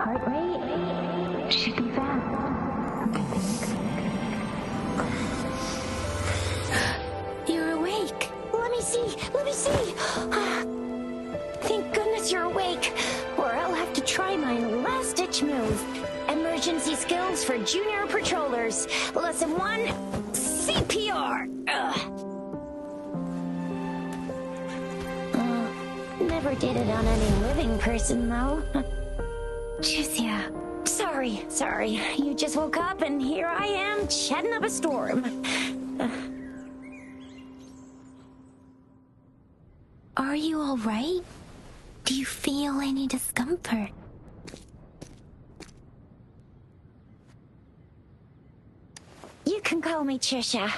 heart rate should be fast, I think. You're awake. Let me see. Thank goodness you're awake, or I'll have to try my last-ditch move. Emergency skills for junior patrollers. Lesson 1, CPR. Never did it on any living person, though. Juicia. Sorry. You just woke up, and here I am, chatting up a storm. Are you all right? Do you feel any discomfort? You can call me Trisha,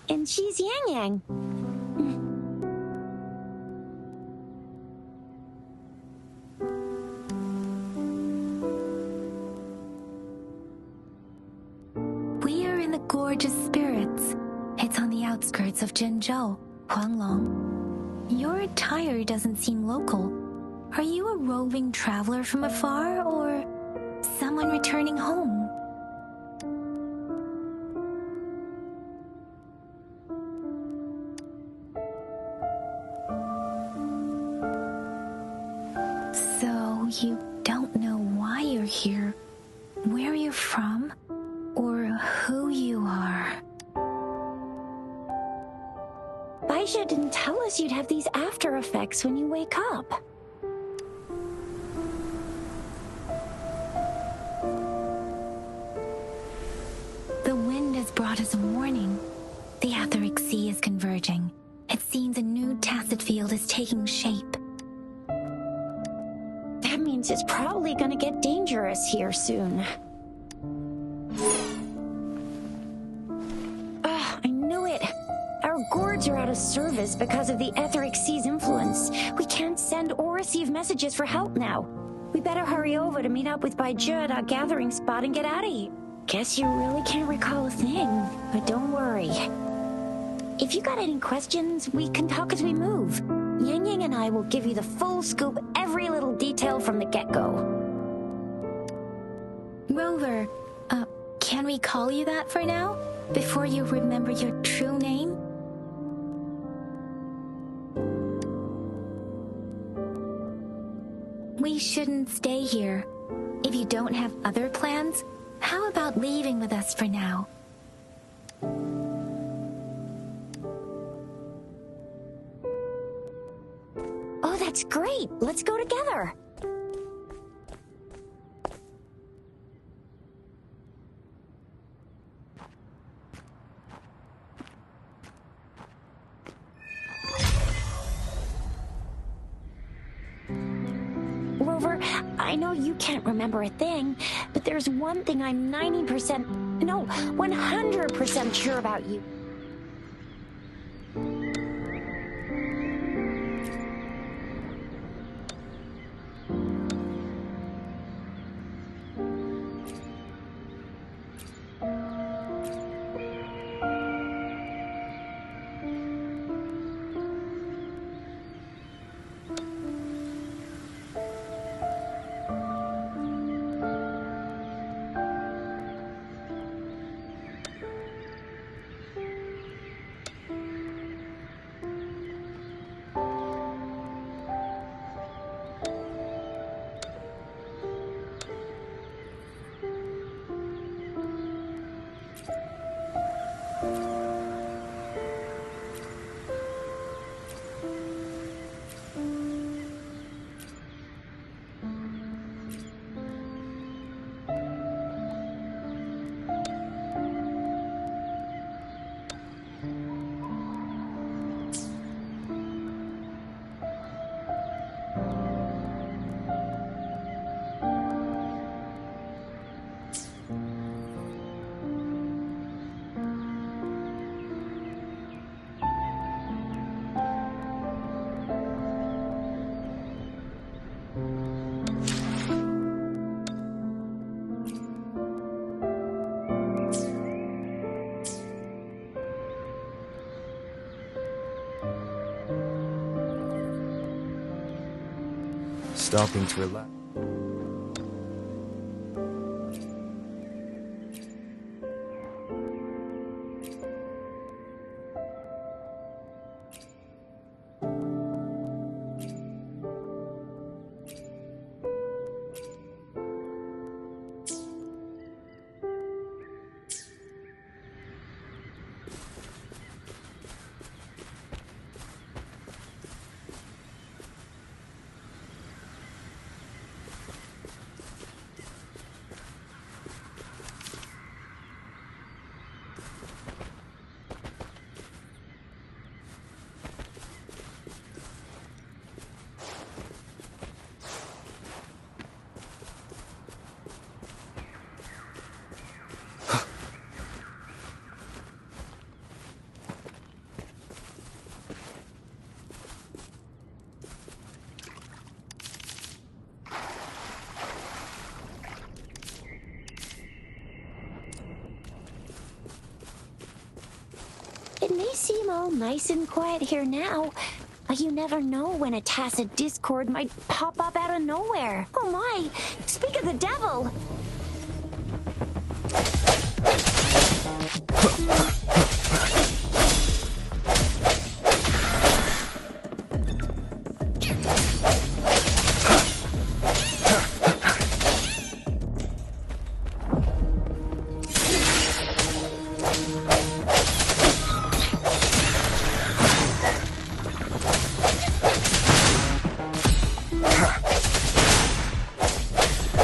and she's Yang Yang. We are in the Gorgeous Spirits. It's on the outskirts of Zhenzhou, Huanglong. Your attire doesn't seem local. Are you a roving traveler from afar, or someone returning home? So, you don't know why you're here, where you're from, or who you are. Baisha didn't tell us you'd have these after effects when you wake up. The wind has brought us a warning. The etheric sea is converging. It seems a new tacit field is taking shape. That means it's probably gonna get dangerous here soon. I knew it. Our gourds are out of service because of the etheric sea's influence. We can't send or receive messages for help now. We better hurry over to meet up with Baiju at our gathering spot and get out of here. Guess you really can't recall a thing, but don't worry. If you got any questions, we can talk as we move. Yang Yang and I will give you the full scoop, every little detail from the get-go. Rover, can we call you that for now? Before you remember your true name? We shouldn't stay here. If you don't have other plans, how about leaving with us for now? Oh, that's great! Let's go together! Rover, I know you can't remember a thing, but there's one thing I'm 100% sure about you. Stopping to relax. It may seem all nice and quiet here now, but you never know when a tacit discord might pop up out of nowhere. Oh my! Speak of the devil!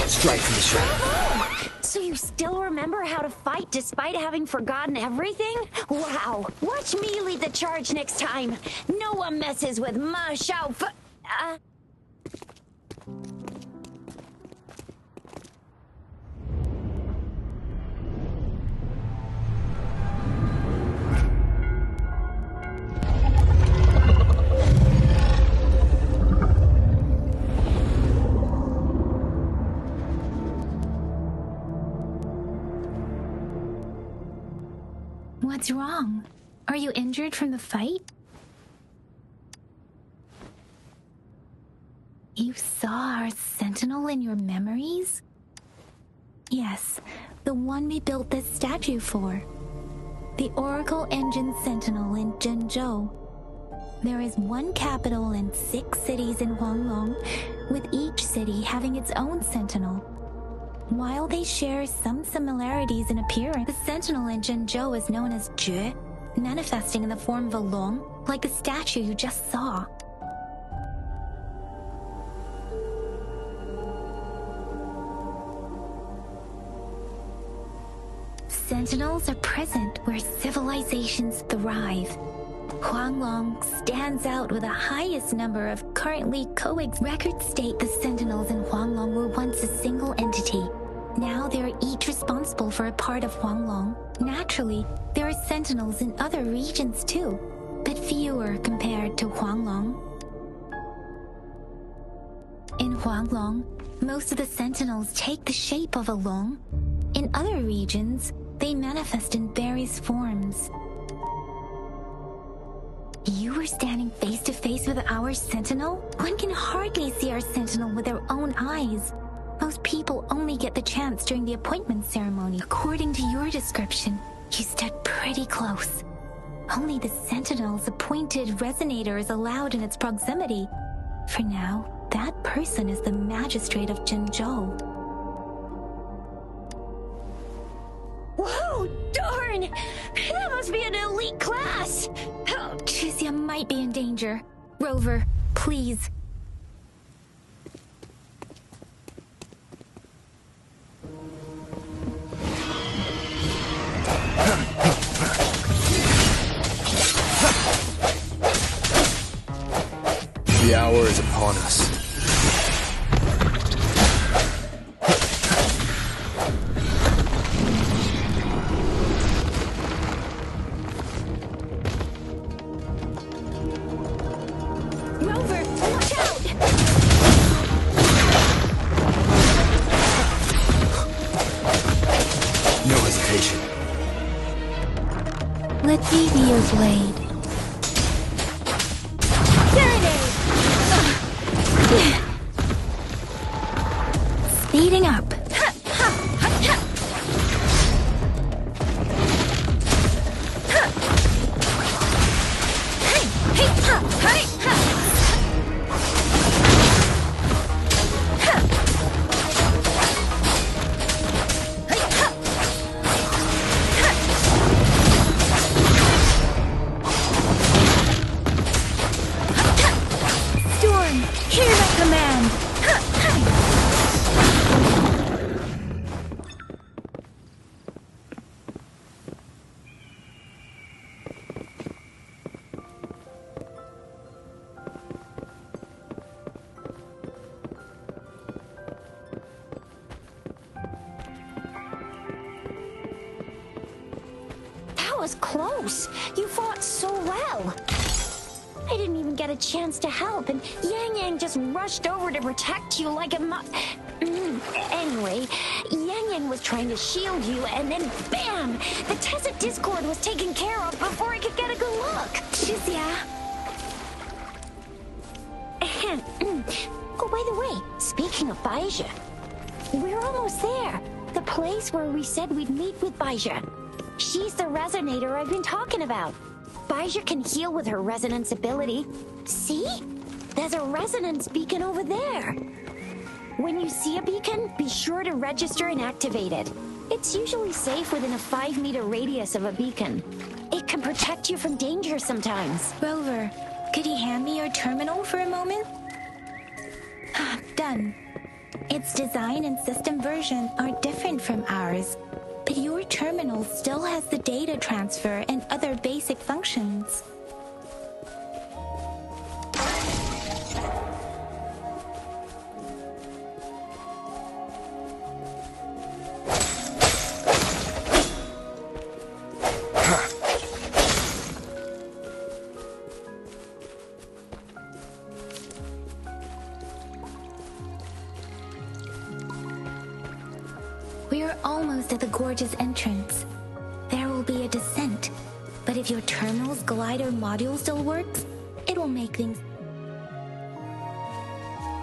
Strike from the shadow. So you still remember how to fight despite having forgotten everything? Wow! Watch me lead the charge next time! No one messes with my Shao Fu- What's wrong? Are you injured from the fight? You saw our sentinel in your memories? Yes, the one we built this statue for. The Oracle Engine Sentinel in Zhenzhou. There is one capital and 6 cities in Huanglong, with each city having its own sentinel. While they share some similarities in appearance, the sentinel in Zhenzhou is known as Jue, manifesting in the form of a long, like the statue you just saw. Sentinels are present where civilizations thrive. Huanglong stands out with the highest number of currently coexisting. Records state the sentinels in Huanglong were once a single entity. Now they are each responsible for a part of Huanglong. Naturally, there are sentinels in other regions too, but fewer compared to Huanglong. In Huanglong, most of the sentinels take the shape of a long. In other regions, they manifest in various forms. You were standing face to face with our sentinel? One can hardly see our sentinel with their own eyes. Most people only get the chance during the appointment ceremony. According to your description, you stood pretty close. Only the sentinel's appointed resonator is allowed in its proximity. For now, that person is the magistrate of Zhenzhou. Whoa, darn! That must be an elite class! Oh, Tricia might be in danger. Rover, please. The hour is upon us. Rover, watch out! No hesitation. Let me be your blade. Speeding up. Storm, hear that command. That was close. You fought so well. I didn't even get a chance to help, and Yang just rushed over to protect you like a Anyway, Yang beacon was trying to shield you, and then BAM! The Tacit Discord was taken care of before I could get a good look. Shizia. Oh, by the way, speaking of Baija, we're almost there. The place where we said we'd meet with Baija. She's the resonator I've been talking about. Baija can heal with her resonance ability. See? There's a resonance beacon over there. When you see a beacon, be sure to register and activate it. It's usually safe within a 5-meter radius of a beacon. It can protect you from danger sometimes. Rover, could you hand me your terminal for a moment? Done. Its design and system version are different from ours, but your terminal still has the data transfer and other basic functions. We're almost at the gorge's entrance. There will be a descent, but if your terminal's glider module still works, it will make things...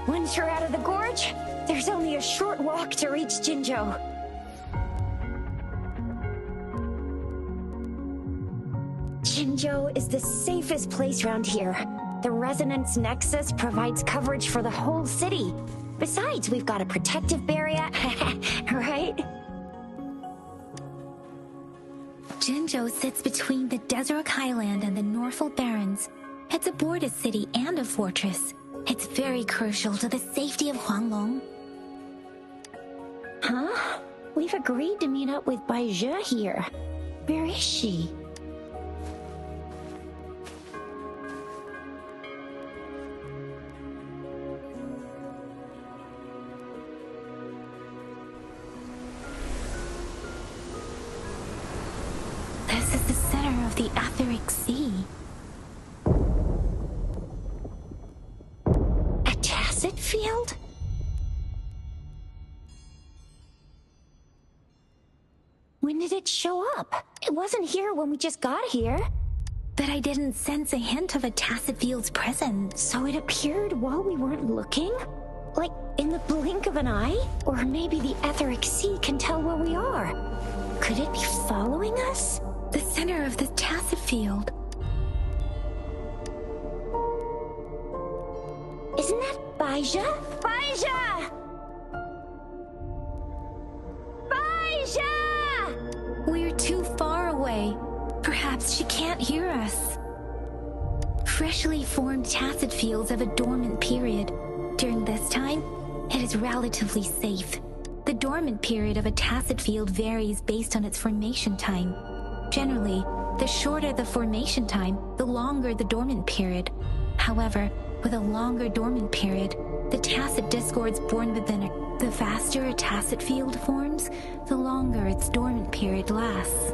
Once you're out of the gorge, there's only a short walk to reach Jinzhou. Jinzhou is the safest place around here. The Resonance Nexus provides coverage for the whole city. Besides, we've got a protective barrier, right? Jinzhou sits between the Desert Highland and the Norfolk Barrens. It's a border city and a fortress. It's very crucial to the safety of Huanglong. Huh? We've agreed to meet up with Baija here. Where is she? This is the center of the Etheric Sea. A Tacit field? When did it show up? It wasn't here when we just got here. But I didn't sense a hint of a Tacit field's presence. So it appeared while we weren't looking? Like in the blink of an eye? Or maybe the Etheric Sea can tell where we are. Could it be following us? The center of the Tacit field. Isn't that Baija? Baija! Baija! We're too far away. Perhaps she can't hear us. Freshly formed Tacit fields have a dormant period. During this time, it is relatively safe. The dormant period of a Tacit field varies based on its formation time. Generally, the shorter the formation time, the longer the dormant period. However, with a longer dormant period, the Tacit discords born within it. The faster a Tacit field forms, the longer its dormant period lasts.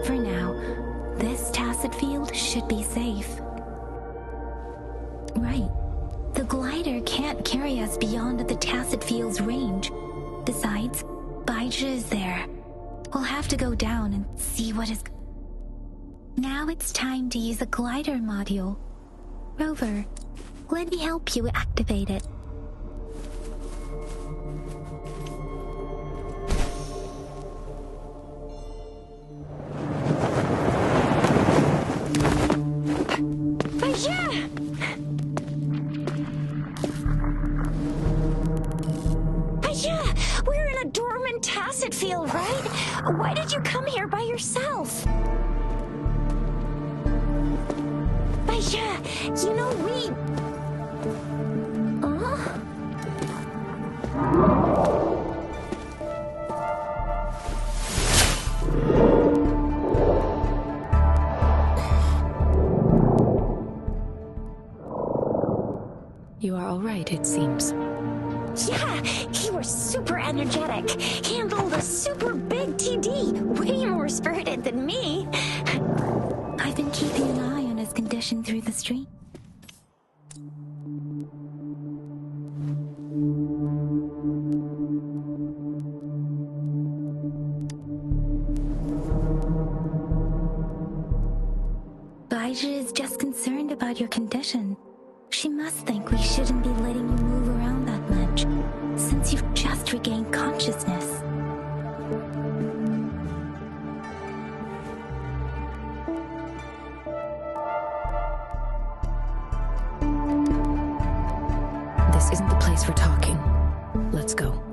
For now, this Tacit field should be safe. Right. The glider can't carry us beyond the Tacit field's range. Besides, Baija is there. We'll have to go down and see what is... Now it's time to use a glider module. Rover, let me help you activate it. Baija! Baija! We're in a dormant Tacit field, right? Why did you come here by yourself? Baija, you know we... You are all right, it seems. Yeah, you were super energetic. Handled a super big TD. Way more spirited than me. I've been keeping an eye on his condition through the stream. Bridget is just concerned about your condition. She must think we shouldn't be letting you move around that much, since you've just regained consciousness. This isn't the place for talking. Let's go.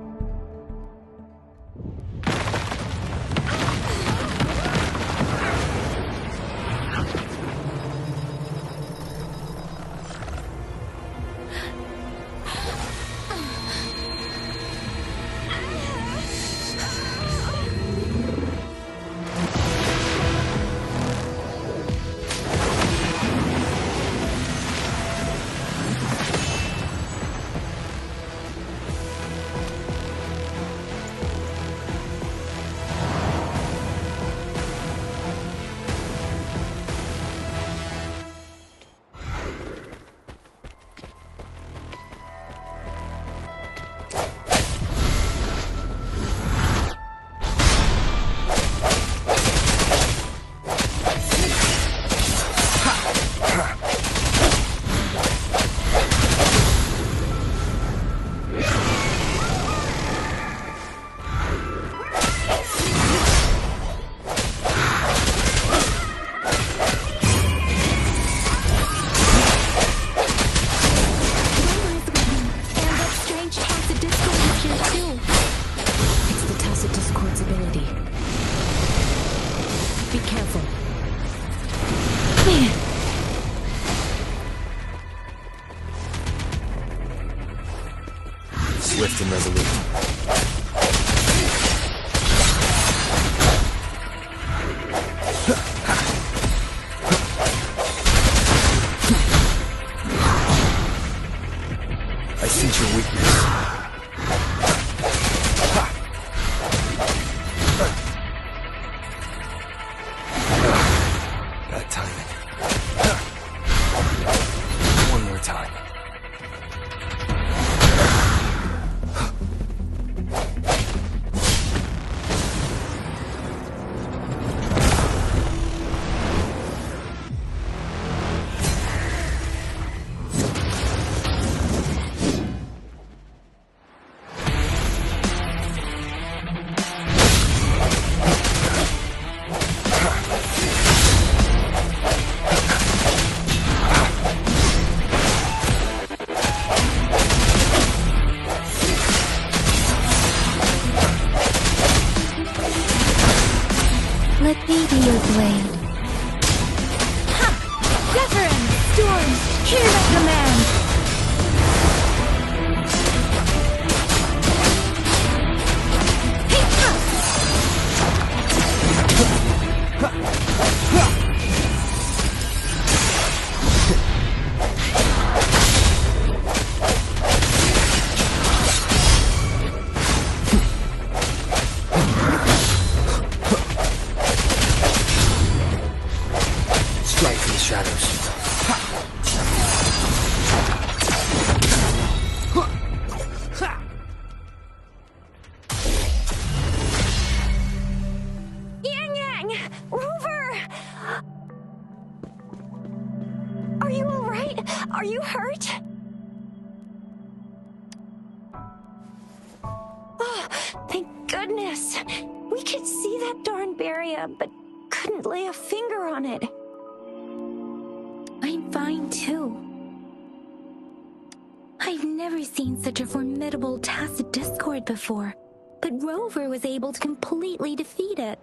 Swift and resolute. I sense your weakness. Got timing. One more time. Let me be your blade. Ha! WUTHERING! Storm! Hear my command! Hey! Strike from the shadows. Yang Yang! Rover! Are you alright? Are you hurt? Oh, thank goodness. We could see that darn barrier, but couldn't lay a finger on it. I'm fine too. I've never seen such a formidable tacit discord before, but Rover was able to completely defeat it.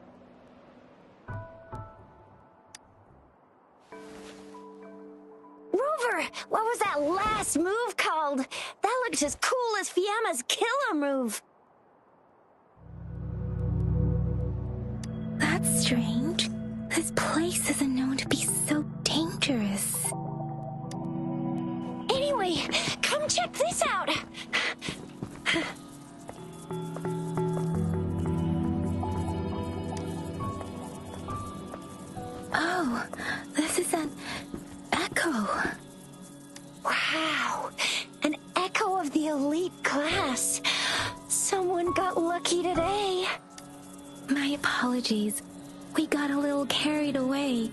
Rover, what was that last move called? That looked as cool as Fiamma's killer move. That's strange. This place isn't known to be so dangerous. Anyway, come check this out. Oh, this is an echo. Wow, an echo of the elite class. Someone got lucky today. My apologies. We got a little carried away.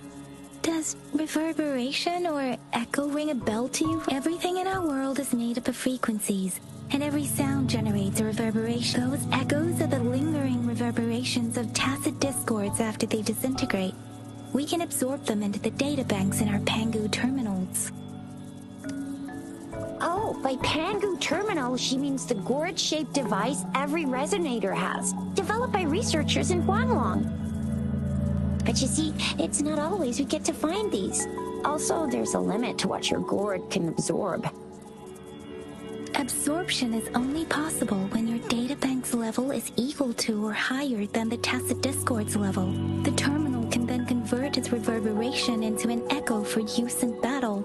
Does reverberation or echo ring a bell to you? Everything in our world is made up of frequencies, and every sound generates a reverberation. Those echoes are the lingering reverberations of tacit discords after they disintegrate. We can absorb them into the databanks in our Pangu terminals. Oh, by Pangu terminal, she means the gourd-shaped device every resonator has, developed by researchers in Huanglong. But you see, it's not always we get to find these. Also, there's a limit to what your gourd can absorb. Absorption is only possible when your databank's level is equal to or higher than the tacit discord's level. The terminal can then convert its reverberation into an echo for use in battle.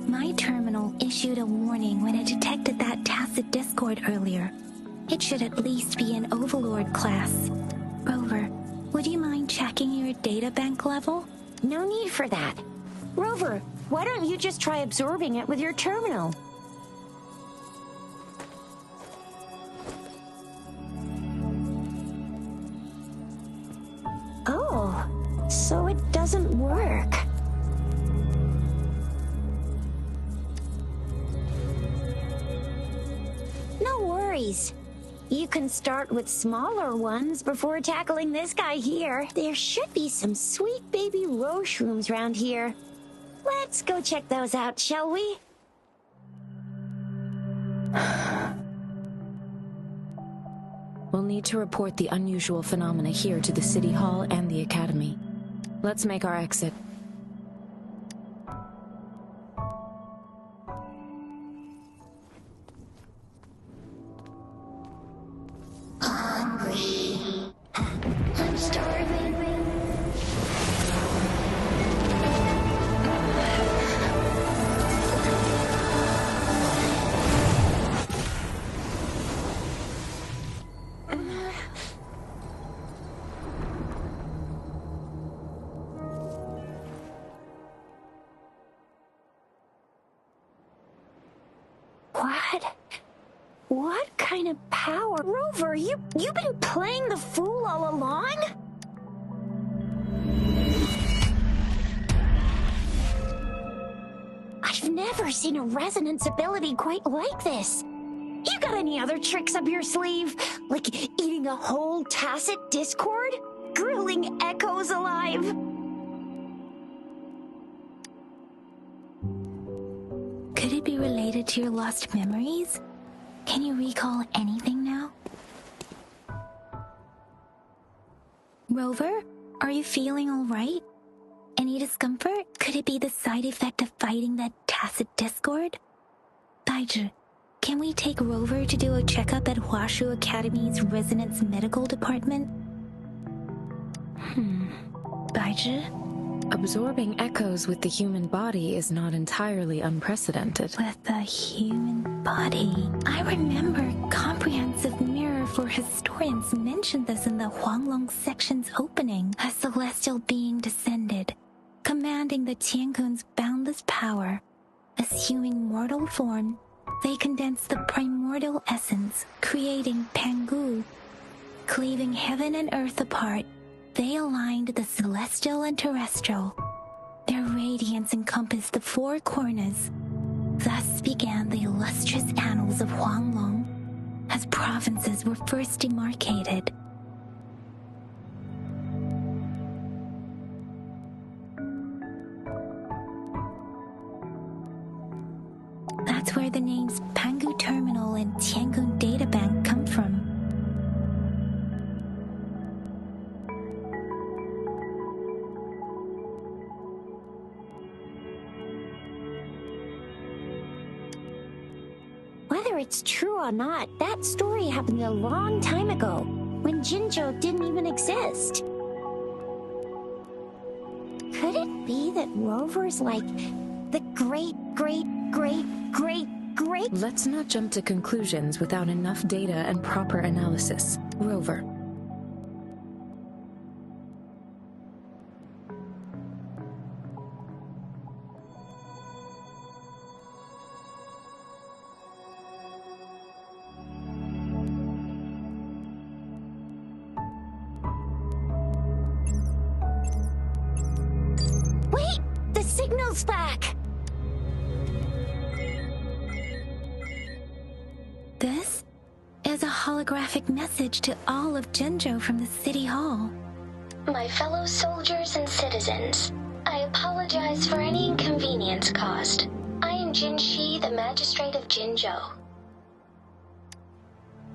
My terminal issued a warning when it detected that tacit discord earlier. It should at least be an Overlord class. Rover, would you mind checking your databank level? No need for that. Rover, why don't you just try absorbing it with your terminal? Oh, so it doesn't work. No worries. You can start with smaller ones before tackling this guy here. There should be some sweet baby roche rooms around here. Let's go check those out, shall we? We'll need to report the unusual phenomena here to the City Hall and the Academy. Let's make our exit. Hungry. I'm starving. What? What kind of power? Rover, you've been playing the fool all along? I've never seen a resonance ability quite like this. You got any other tricks up your sleeve? Like eating a whole tacit discord? Grilling echoes alive? Could it be related to your lost memories? Can you recall anything now? Rover, are you feeling all right? Any discomfort? Could it be the side effect of fighting that tacit discord? Baizhi, can we take Rover to do a checkup at Huashu Academy's Resonance Medical Department? Baizhi? Absorbing echoes with the human body is not entirely unprecedented. With the human body. I remember Comprehensive Mirror for Historians mentioned this in the Huanglong section's opening. A celestial being descended, commanding the Tiankun's boundless power. Assuming mortal form, they condensed the primordial essence, creating Pangu. Cleaving heaven and earth apart, they aligned the celestial and terrestrial. Their radiance encompassed the four corners. Thus began the illustrious annals of Huanglong, as provinces were first demarcated. That's where the names Pangu Terminal and Tiangun Databank come from. Whether it's true or not, that story happened a long time ago, when Jinzhou didn't even exist. Could it be that Rover's like the great... Let's not jump to conclusions without enough data and proper analysis. Rover. signal's back! This is a holographic message to all of Jinzhou from the City Hall. My fellow soldiers and citizens, I apologize for any inconvenience caused. I am Jin Shi, the Magistrate of Jinzhou.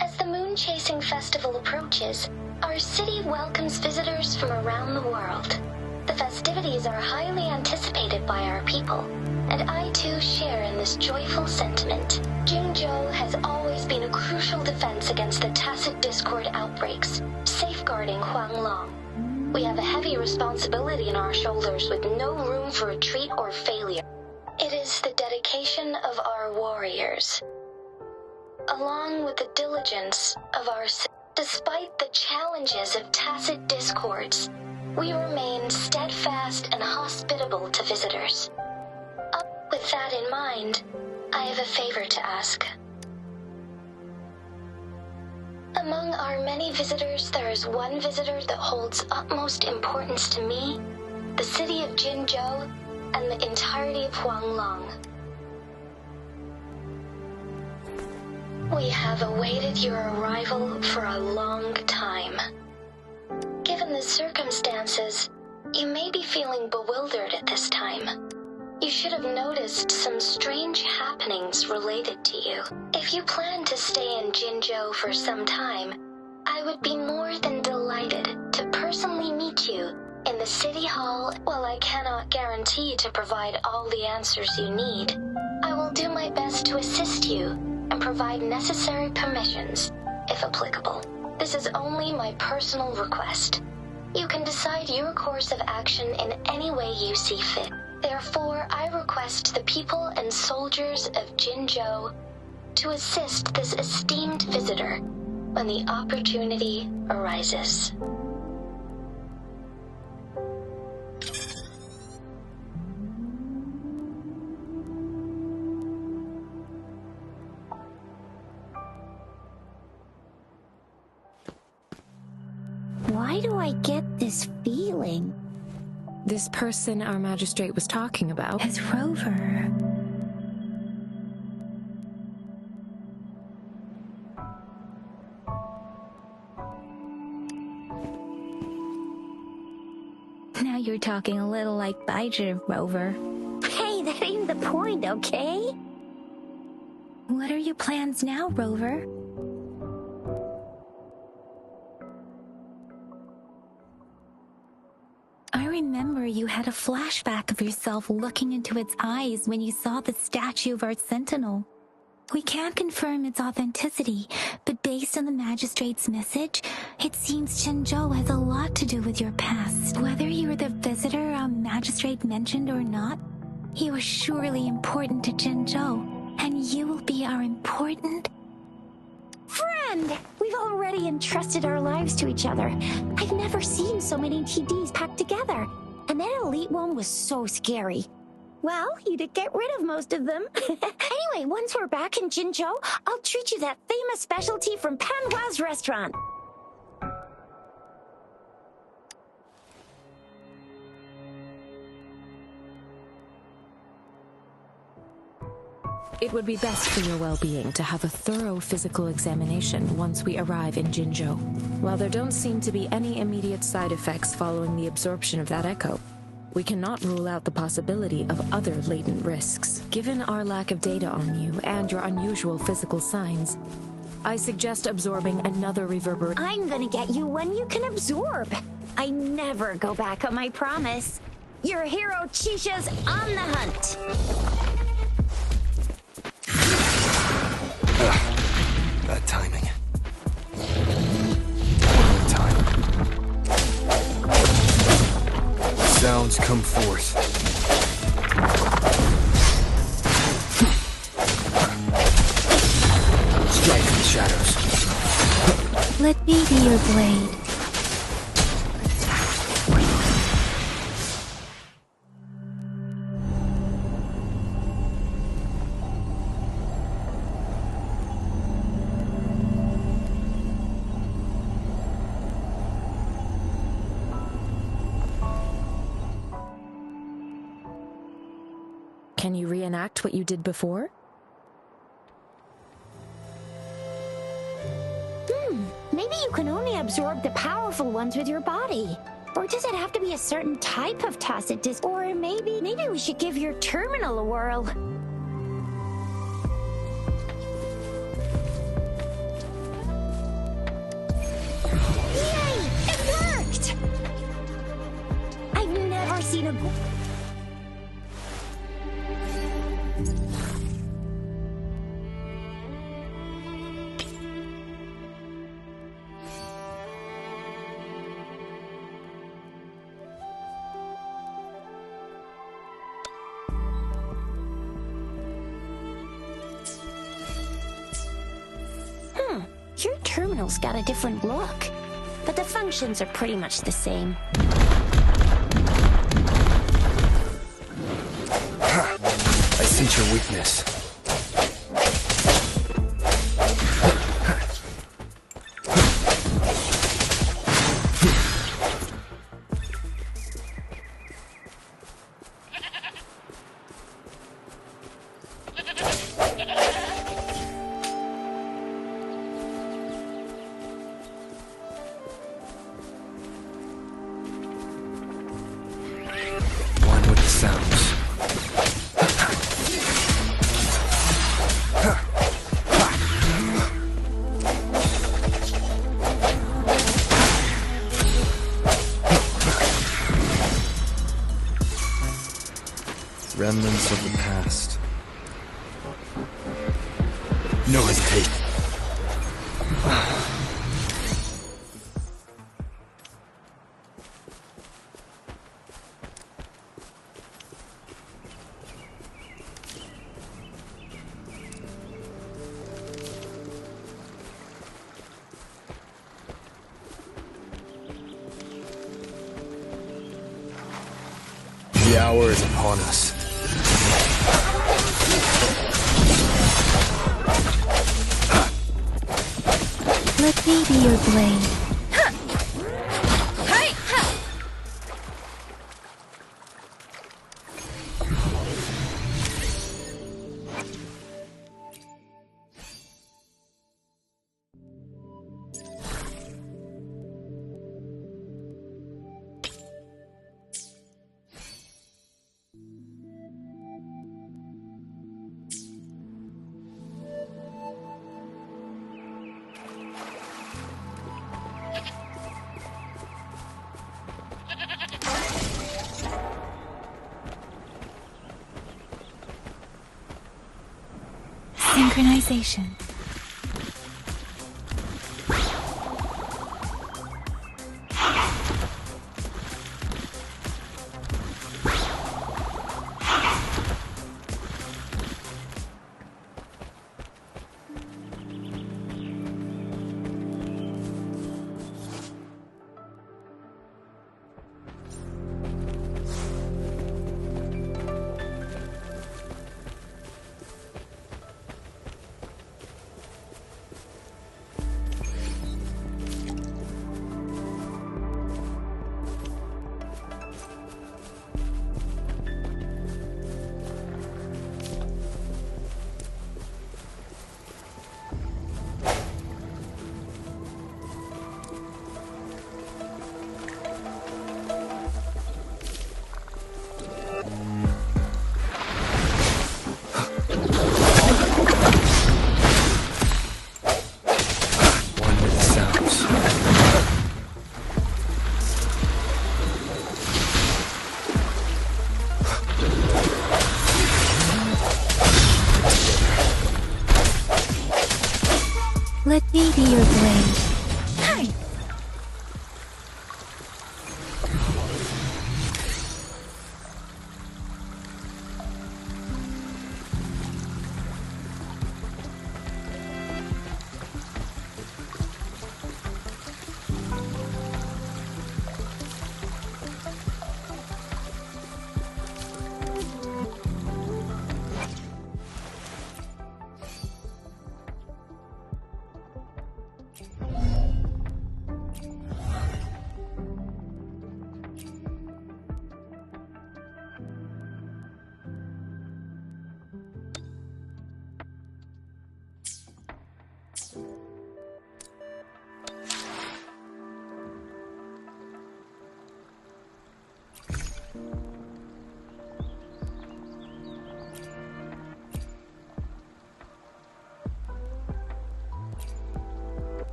As the Moon Chasing Festival approaches, our city welcomes visitors from around the world. The festivities are highly anticipated by our people, and I too share in this joyful sentiment. Jinzhou has always been a crucial defense against the tacit discord outbreaks, safeguarding Huanglong. We have a heavy responsibility on our shoulders with no room for retreat or failure. It is the dedication of our warriors, along with the diligence of our citizens. Despite the challenges of tacit discords, we remain steadfast and hospitable to visitors. With that in mind, I have a favor to ask. Among our many visitors, there is one visitor that holds utmost importance to me, the city of Jinzhou, and the entirety of Huanglong. We have awaited your arrival for a long time. Given the circumstances, you may be feeling bewildered at this time. You should have noticed some strange happenings related to you. If you plan to stay in Jinzhou for some time, I would be more than delighted to personally meet you in the City Hall. While I cannot guarantee to provide all the answers you need, I will do my best to assist you and provide necessary permissions, if applicable. This is only my personal request. You can decide your course of action in any way you see fit. Therefore, I request the people and soldiers of Jinzhou to assist this esteemed visitor when the opportunity arises. Why do I get this feeling? This person our magistrate was talking about As Rover. Now you're talking a little like Baizhi, Rover. Hey, that ain't the point, okay? What are your plans now, Rover? I remember you had a flashback of yourself looking into its eyes when you saw the statue of our sentinel. We can't confirm its authenticity, but based on the magistrate's message, it seems Jinzhou has a lot to do with your past. Whether you were the visitor our magistrate mentioned or not, you are surely important to Jinzhou, and you will be our important Friend! We've already entrusted our lives to each other. I've never seen so many TDs packed together. And that elite one was so scary. Well, you did get rid of most of them. Anyway, once we're back in Jinzhou, I'll treat you that famous specialty from Panhua's restaurant. It would be best for your well-being to have a thorough physical examination once we arrive in Jinzhou. While there don't seem to be any immediate side effects following the absorption of that echo, we cannot rule out the possibility of other latent risks. Given our lack of data on you and your unusual physical signs, I suggest absorbing another reverberant. I'm gonna get you one you can absorb. I never go back on my promise. Your hero Chisha's on the hunt. Bad timing. One more time. Sounds come forth. Strike in the shadows. Let me be your blade. Can you reenact what you did before? Maybe you can only absorb the powerful ones with your body. Or does it have to be a certain type of tacit disc? Or maybe we should give your terminal a whirl. Yay! It worked! I've never seen a... Your terminal's got a different look, but the functions are pretty much the same. I sense your weakness. Remnants of the past. No hesitation. The hour is upon us. Let me be your blade. Synchronization.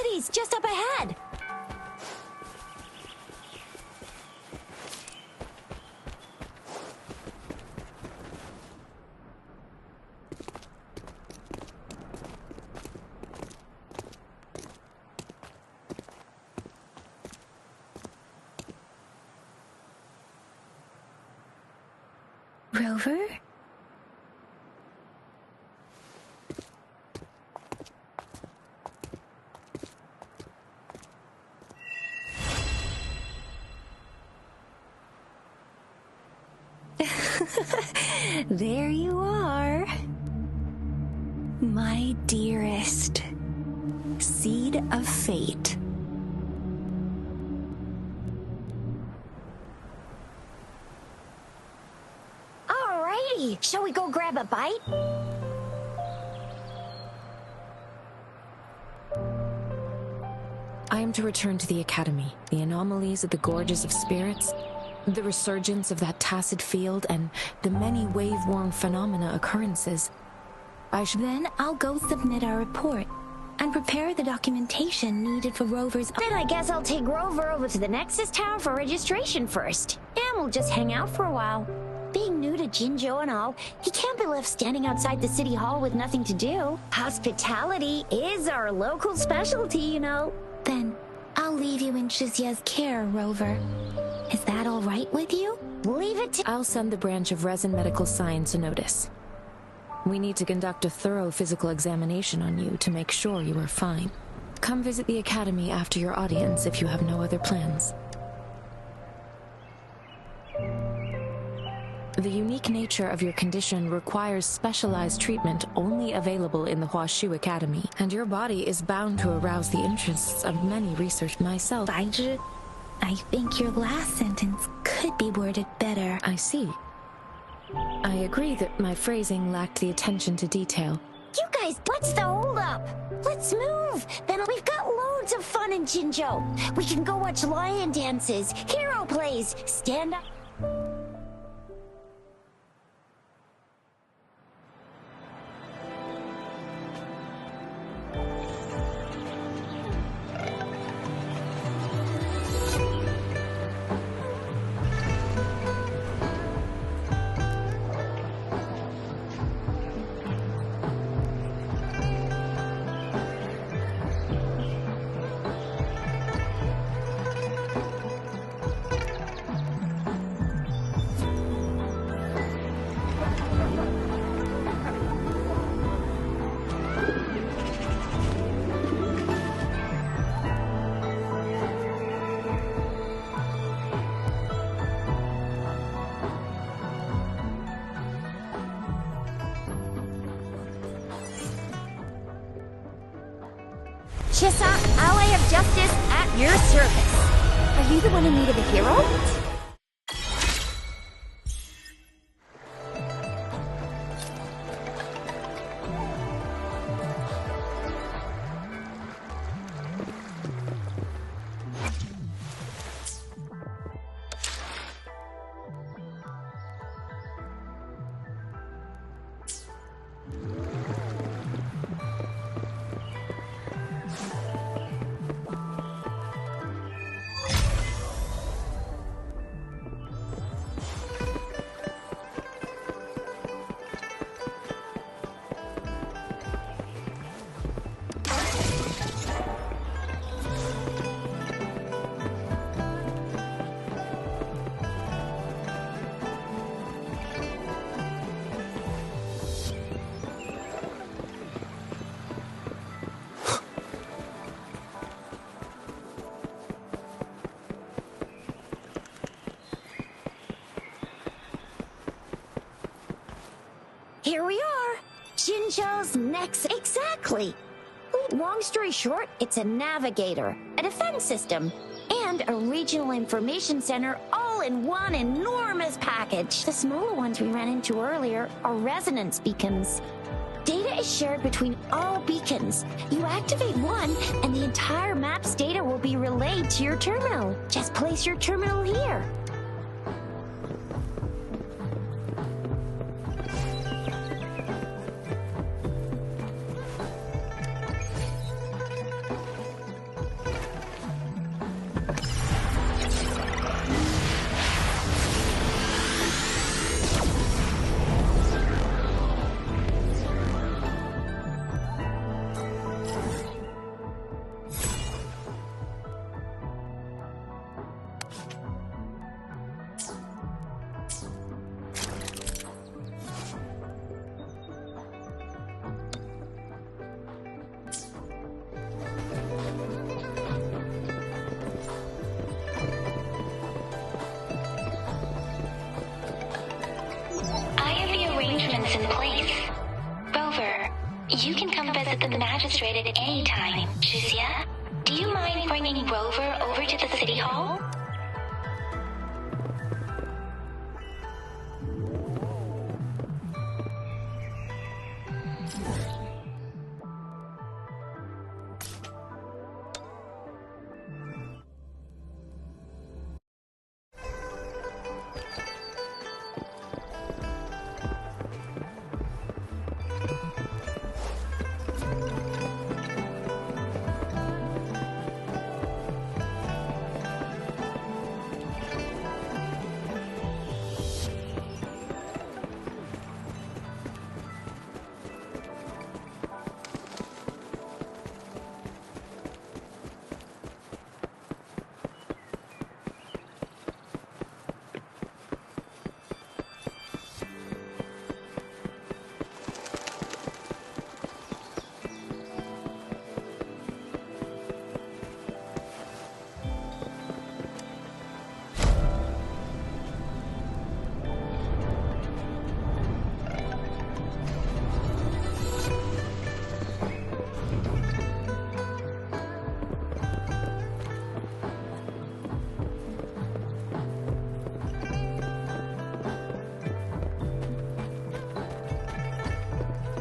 city's just up ahead. Rover? There you are. My dearest. Seed of fate. Alrighty, shall we go grab a bite? I am to return to the Academy. The anomalies of the Gorges of Spirits, the resurgence of that tacit field, and the many wave-worn phenomena occurrences. Then I'll go submit our report and prepare the documentation needed for Rover's... Then I guess I'll take Rover over to the Nexus Tower for registration first. And we'll just hang out for a while. Being new to Jinzhou and all, he can't be left standing outside the city hall with nothing to do. Hospitality is our local specialty, you know. Then I'll leave you in Shizia's care, Rover. Is that all right with you? Leave it to... I'll send the branch of Resin Medical Science a notice. We need to conduct a thorough physical examination on you to make sure you are fine. Come visit the Academy after your audience if you have no other plans. The unique nature of your condition requires specialized treatment only available in the Huashu Academy, and your body is bound to arouse the interests of many research myself. Baizhi, I think your last sentence could be worded better. I see. I agree that my phrasing lacked the attention to detail. You guys, what's the holdup? Let's move! Then we've got loads of fun in Jinzhou. We can go watch lion dances, hero plays, stand up... Chissa, ally of justice at your service. Are you the one in need of a hero? Here we are, Jinzhou's next... Exactly. Long story short, it's a navigator, a defense system, and a regional information center all in one enormous package. The smaller ones we ran into earlier are resonance beacons. Data is shared between all beacons. You activate one, and the entire map's data will be relayed to your terminal. Just place your terminal here. arrangements in place. Rover, you can come visit the magistrate at any time. Shizia, do you mind bringing Rover over to the city hall?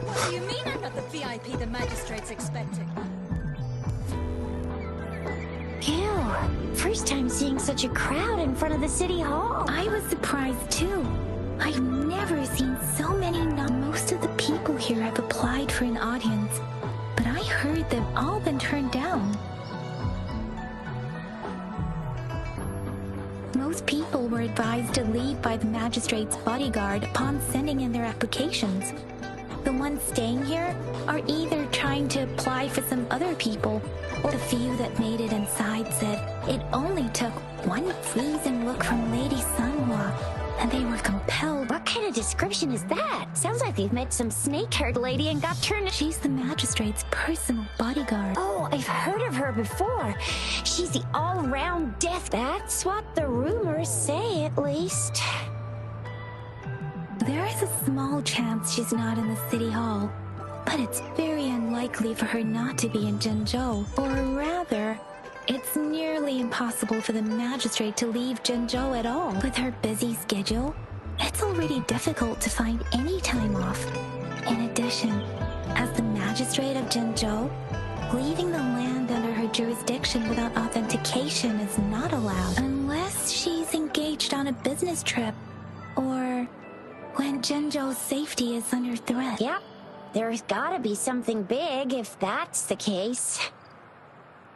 What do you mean I'm not the VIP the magistrate's expecting? Ew. First time seeing such a crowd in front of the city hall. I was surprised too. I've never seen so many. Most of the people here have applied for an audience, but I heard they've all been turned down. Most people were advised to leave by the magistrate's bodyguard upon sending in their applications. The ones staying here are either trying to apply for some other people, or the few that made it inside said it only took one freezing look from Lady Sanhua, and they were compelled. What kind of description is that? Sounds like they've met some snake-haired lady and got turned. She's the magistrate's personal bodyguard. Oh, I've heard of her before. She's the all-round death. That's what the rumors say, at least. There is a small chance she's not in the city hall, but it's very unlikely for her not to be in Zhengzhou. Or rather, it's nearly impossible for the magistrate to leave Zhengzhou at all. With her busy schedule, it's already difficult to find any time off. In addition, as the magistrate of Zhengzhou, leaving the land under her jurisdiction without authentication is not allowed, unless she's engaged on a business trip, or when Zhengzhou's safety is under threat. Yep, there's gotta be something big if that's the case.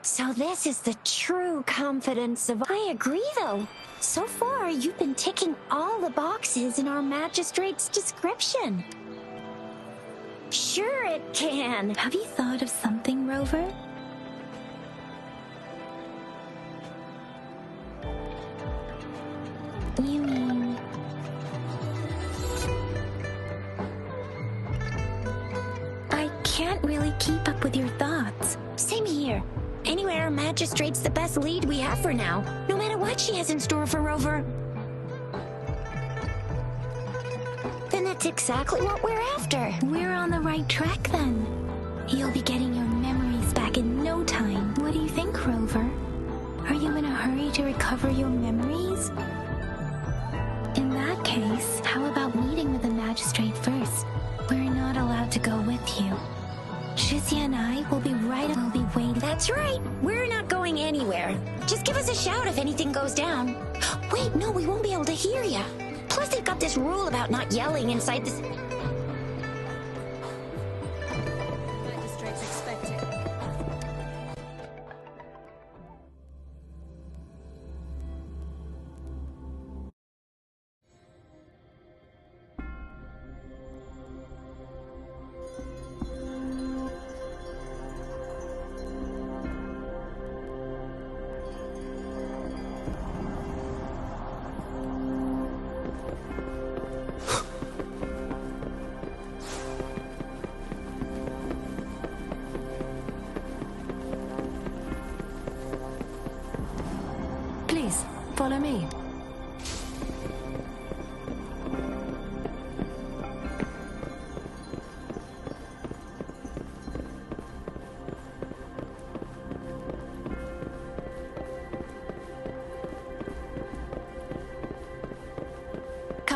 So this is the true confidence of... I agree, though. So far, you've been ticking all the boxes in our magistrate's description. Sure it can. Have you thought of something, Rover? You mean... I can't really keep up with your thoughts. Same here. Anyway, our magistrate's the best lead we have for now, no matter what she has in store for Rover. Then that's exactly what we're after. We're on the right track then. You'll be getting your memories back in no time. What do you think, Rover? Are you in a hurry to recover your memories? In that case, how about meeting with the magistrate first? We're not allowed to go with you. Shizia and I will be right. We'll be waiting. That's right. We're not going anywhere. Just give us a shout if anything goes down. Wait, no, we won't be able to hear ya. Plus, they've got this rule about not yelling inside this... Magistrate's expecting. Please, follow me.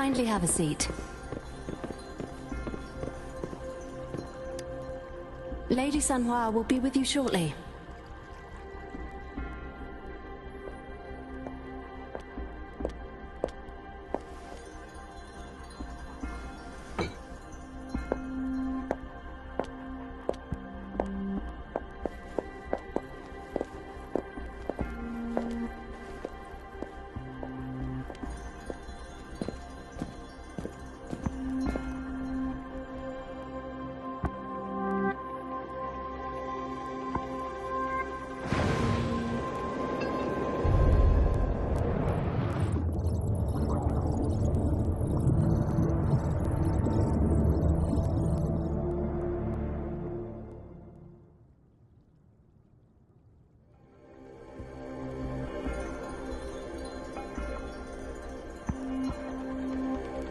Kindly have a seat. Lady Sanhua will be with you shortly.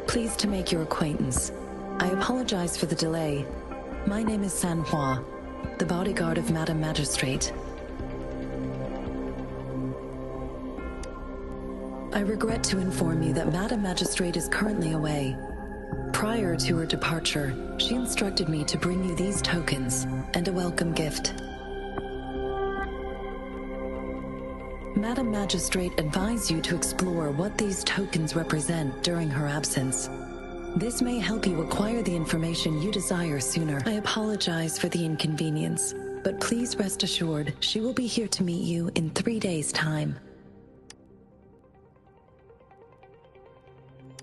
Pleased to make your acquaintance. I apologize for the delay. My name is Sanhua, the bodyguard of Madam Magistrate. I regret to inform you that Madam Magistrate is currently away. Prior to her departure, she instructed me to bring you these tokens and a welcome gift. Madam Magistrate advised you to explore what these tokens represent during her absence. This may help you acquire the information you desire sooner. I apologize for the inconvenience, but please rest assured she will be here to meet you in 3 days' time.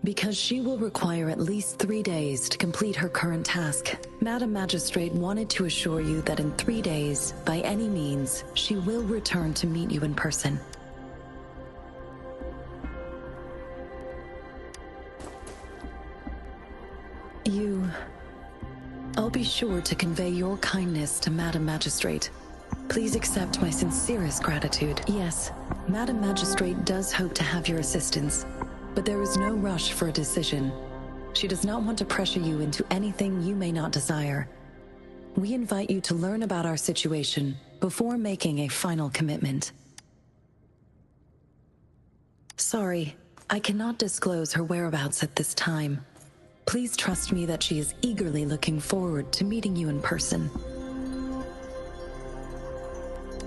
Because she will require at least 3 days to complete her current task, Madam Magistrate wanted to assure you that in 3 days, by any means, she will return to meet you in person. I'll be sure to convey your kindness to Madam Magistrate. Please accept my sincerest gratitude. Yes, Madam Magistrate does hope to have your assistance, but there is no rush for a decision. She does not want to pressure you into anything you may not desire. We invite you to learn about our situation before making a final commitment. Sorry, I cannot disclose her whereabouts at this time. Please trust me that she is eagerly looking forward to meeting you in person.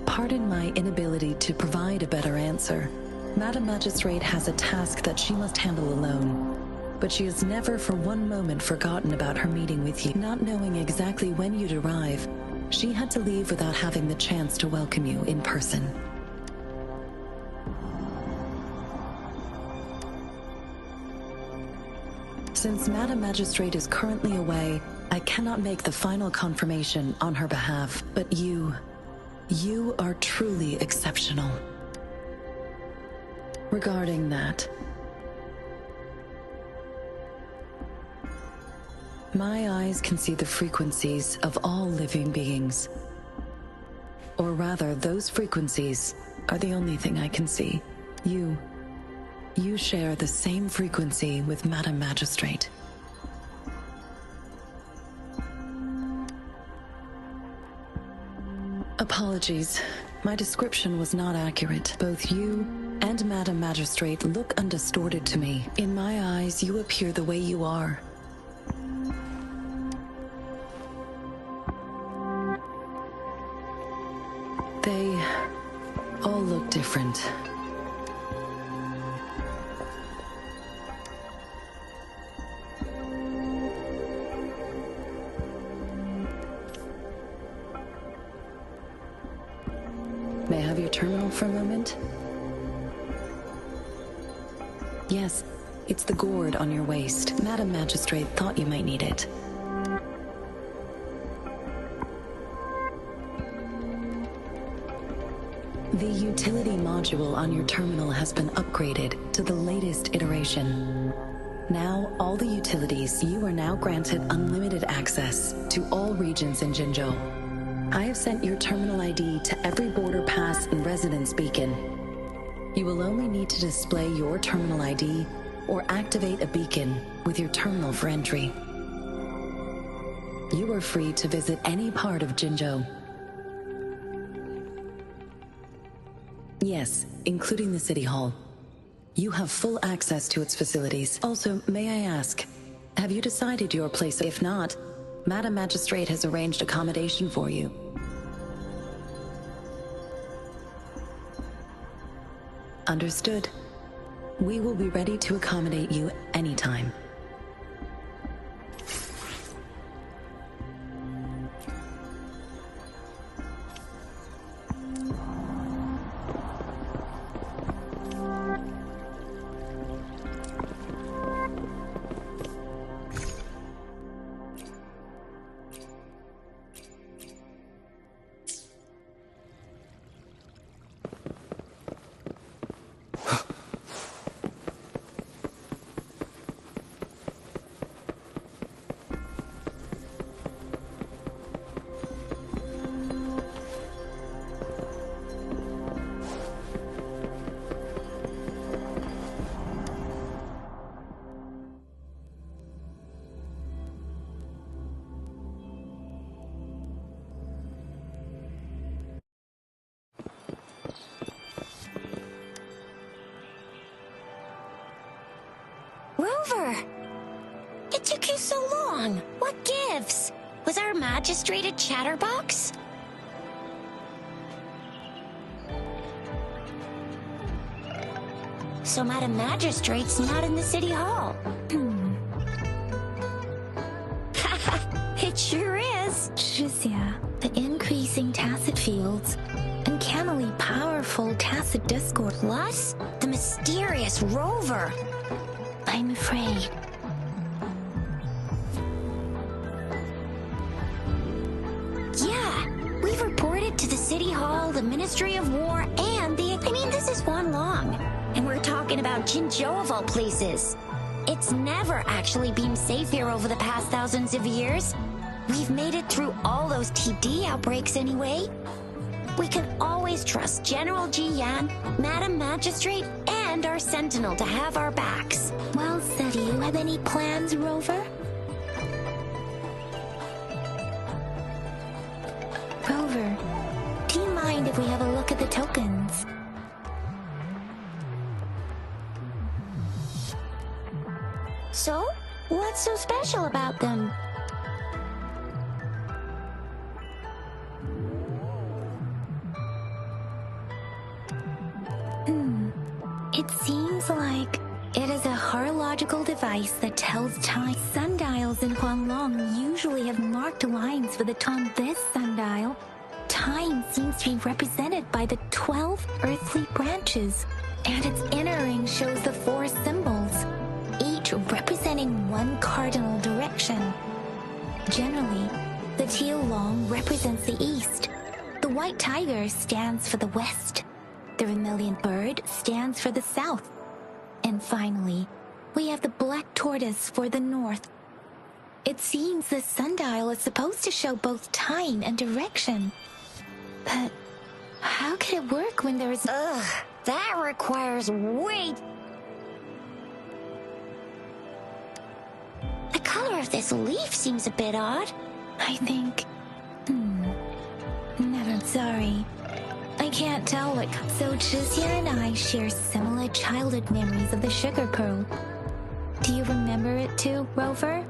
Pardon my inability to provide a better answer. Madam Magistrate has a task that she must handle alone, but she has never for one moment forgotten about her meeting with you. Not knowing exactly when you'd arrive, she had to leave without having the chance to welcome you in person. Since Madam Magistrate is currently away, I cannot make the final confirmation on her behalf, but you are truly exceptional. Regarding that, my eyes can see the frequencies of all living beings. Or rather, those frequencies are the only thing I can see. You share the same frequency with Madam Magistrate. Apologies, my description was not accurate. Both you and Madam Magistrate look undistorted to me. In my eyes, you appear the way you are. They all look different. May I have your terminal for a moment? Yes, it's the gourd on your waist. Madam Magistrate thought you might need it. The utility module on your terminal has been upgraded to the latest iteration. Now, all the utilities, you are now granted unlimited access to all regions in Jinzhou. I have sent your terminal ID to every border pass and residence beacon. You will only need to display your terminal ID or activate a beacon with your terminal for entry. You are free to visit any part of Jinzhou. Yes, including the City Hall. You have full access to its facilities. Also, may I ask, have you decided your place? If not, Madam Magistrate has arranged accommodation for you. Understood. We will be ready to accommodate you anytime. Rover! It took you so long. What gives? Was our magistrate a chatterbox? So Madam Magistrate's not in the city hall. It sure is. Shizia, the increasing tacit fields, uncannily powerful tacit discord. Plus, the mysterious Rover. I'm afraid. Yeah, we've reported to the City Hall, the Ministry of War, and this is one long. And we're talking about Jinzhou of all places. It's never actually been safe here over the past thousands of years. We've made it through all those TD outbreaks anyway. We can always trust General Ji Yan, Madam Magistrate, and our Sentinel to have our backs. Well said. Do you have any plans, Rover? Rover, do you mind if we have a look at the tokens? So, what's so special about them? It seems like it is a horological device that tells time. Sundials in Huanglong usually have marked lines for the time. This sundial, time seems to be represented by the 12 earthly branches, and its inner ring shows the 4 symbols, each representing one cardinal direction. Generally, the teal long represents the east, the white tiger stands for the west, the vermilion bird stands for the south, and finally, we have the black tortoise for the north. It seems the sundial is supposed to show both time and direction. But how can it work when there is... Ugh, that requires weight. The color of this leaf seems a bit odd. I think... Never. Sorry. I can't tell what... So Chixia and I share similar childhood memories of the sugar pearl. Do you remember it too, Rover?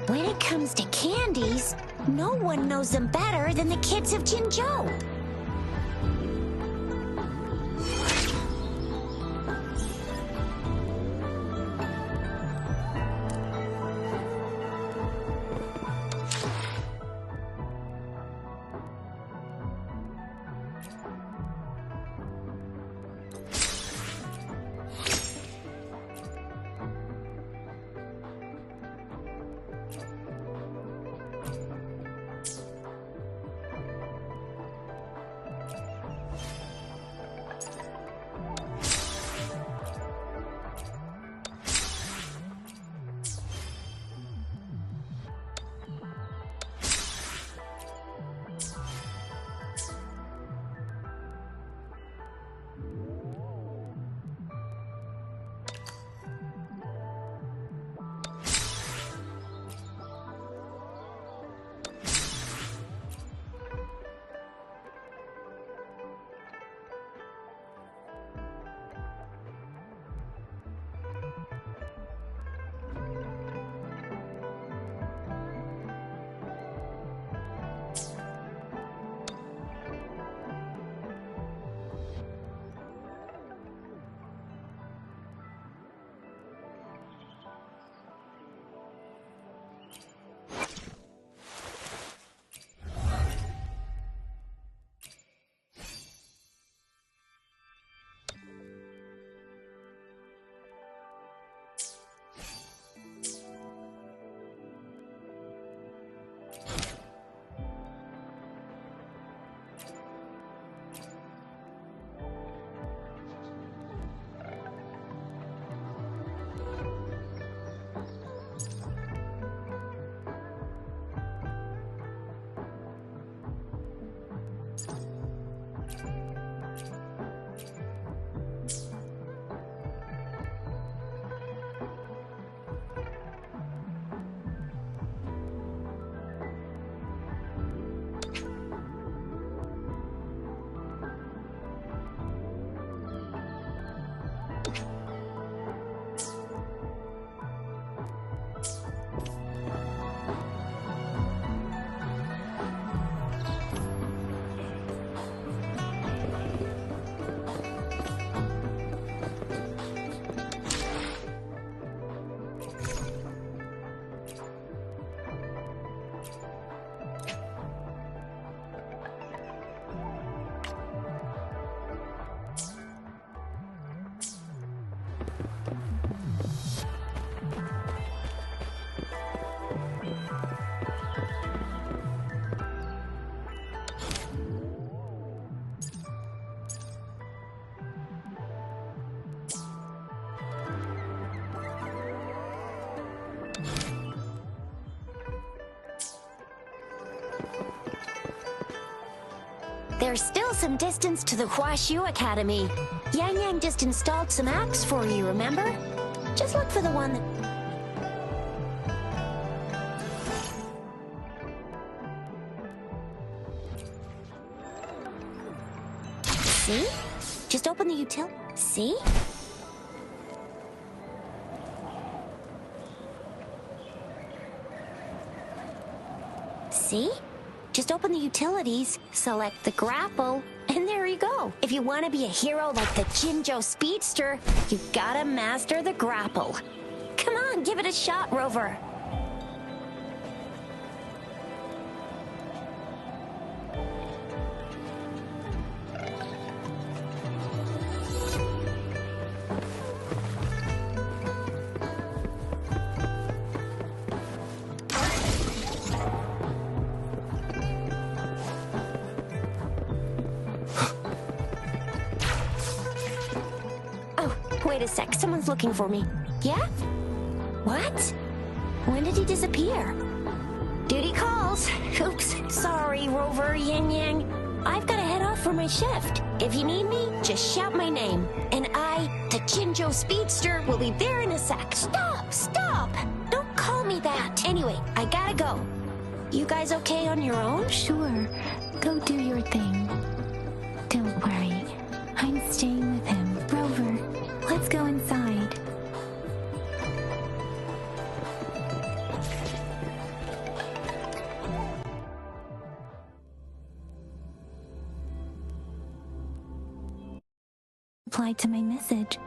When it comes to candies, no one knows them better than the kids of Jinzhou. There's still some distance to the Huashu Academy. Yang Yang just installed some apps for you, remember? Just look for the one that... See? Just open the util... See? See? Just open the utilities, select the grapple, and there you go. If you want to be a hero like the Jinzhou Speedster, you gotta master the grapple. Come on, give it a shot, Rover. Wait a sec, someone's looking for me. Yeah? What? When did he disappear? Duty calls. Oops, sorry, Rover, Yang Yang. I've gotta head off for my shift. If you need me, just shout my name. And I, the Jinzhou Speedster, will be there in a sec. Stop! Stop! Don't call me that. Anyway, I gotta go. You guys okay on your own? Sure. Go do your thing. Don't worry. I'm staying with him. Rover, let's go inside. Replied to my message.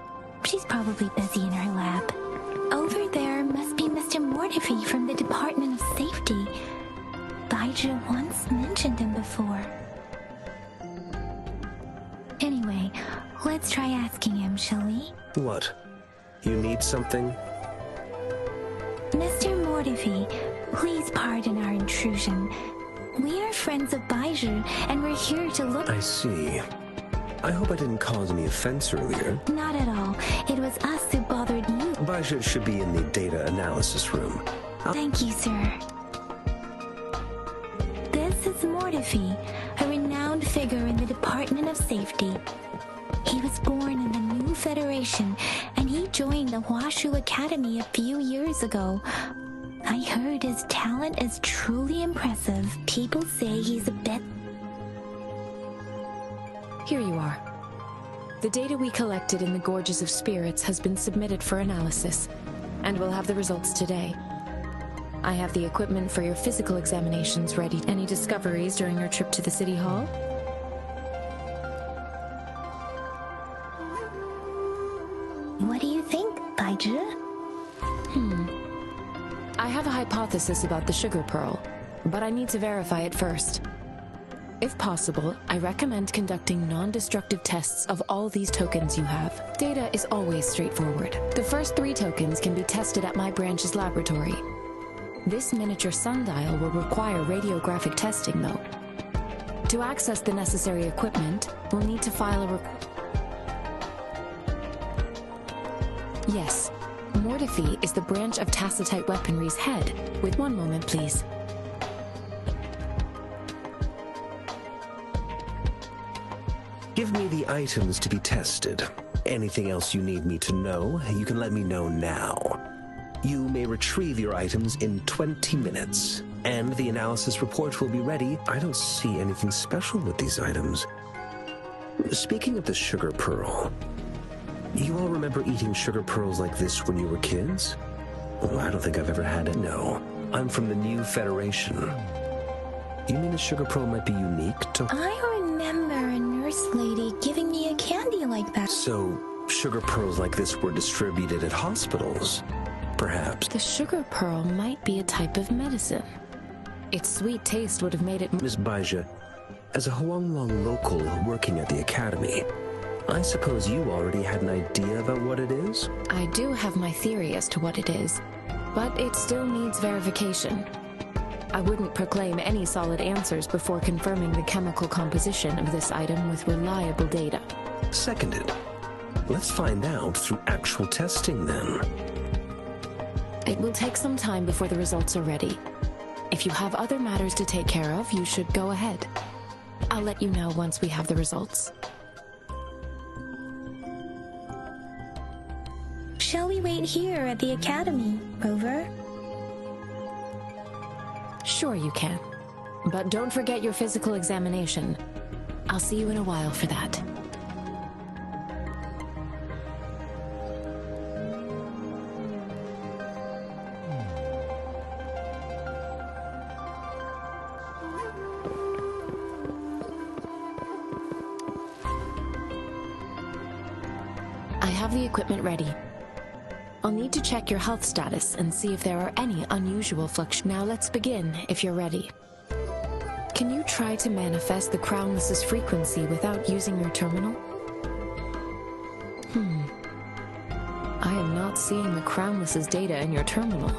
She's probably busy in her lab. Over there must be Mr. Mortifee from the Department of Safety. Baizhi once mentioned him before. Anyway, let's try asking him, shall we? What? You need something? Mr. Mortifee, please pardon our intrusion. We are friends of Baizhi, and we're here to look... I see. I hope I didn't cause any offense earlier. Not at all. It was us who bothered you. Baizhi should be in the data analysis room. Thank you, sir. This is Mortifee, a renowned figure in the Department of Safety. He was born in the new Federation, and he joined the Huashu Academy a few years ago. I heard his talent is truly impressive. People say he's a bit... Here you are. The data we collected in the Gorges of Spirits has been submitted for analysis, and we'll have the results today. I have the equipment for your physical examinations ready. Any discoveries during your trip to the City Hall? What do you think, Baizhi? I have a hypothesis about the sugar pearl, but I need to verify it first. If possible, I recommend conducting non-destructive tests of all these tokens you have. Data is always straightforward. The first 3 tokens can be tested at my branch's laboratory. This miniature sundial will require radiographic testing, though. To access the necessary equipment, we'll need to file a Yes, Mortifee is the branch of Tacitite Weaponry's head. With one moment, please. Give me the items to be tested. Anything else you need me to know, you can let me know now. You may retrieve your items in 20 minutes, and the analysis report will be ready. I don't see anything special with these items. Speaking of the sugar pearl, you all remember eating sugar pearls like this when you were kids? Well, I don't think I've ever had it. No, I'm from the New Federation. You mean a sugar pearl might be unique to... I remember a nurse lady giving me a candy like that. So, sugar pearls like this were distributed at hospitals, perhaps? The sugar pearl might be a type of medicine. Its sweet taste would have made it... Miss Baija, as a Huanglong local working at the academy, I suppose you already had an idea about what it is? I do have my theory as to what it is, but it still needs verification. I wouldn't proclaim any solid answers before confirming the chemical composition of this item with reliable data. Seconded. Let's find out through actual testing then. It will take some time before the results are ready. If you have other matters to take care of, you should go ahead. I'll let you know once we have the results. Shall we wait here at the academy, Rover? Sure you can. But don't forget your physical examination. I'll see you in a while for that. I have the equipment ready. I'll need to check your health status and see if there are any unusual fluctuations. Now let's begin, if you're ready. Can you try to manifest the Crownless's frequency without using your terminal? I am not seeing the Crownless's data in your terminal.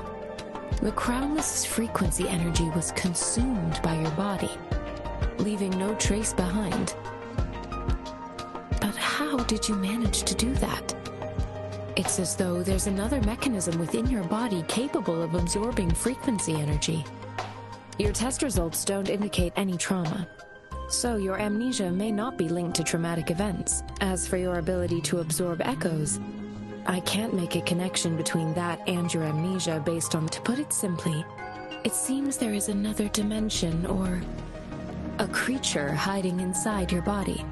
The Crownless's frequency energy was consumed by your body, leaving no trace behind. But how did you manage to do that? It's as though there's another mechanism within your body capable of absorbing frequency energy. Your test results don't indicate any trauma, so your amnesia may not be linked to traumatic events. As for your ability to absorb echoes, I can't make a connection between that and your amnesia based on... To put it simply, it seems there is another dimension or a creature hiding inside your body.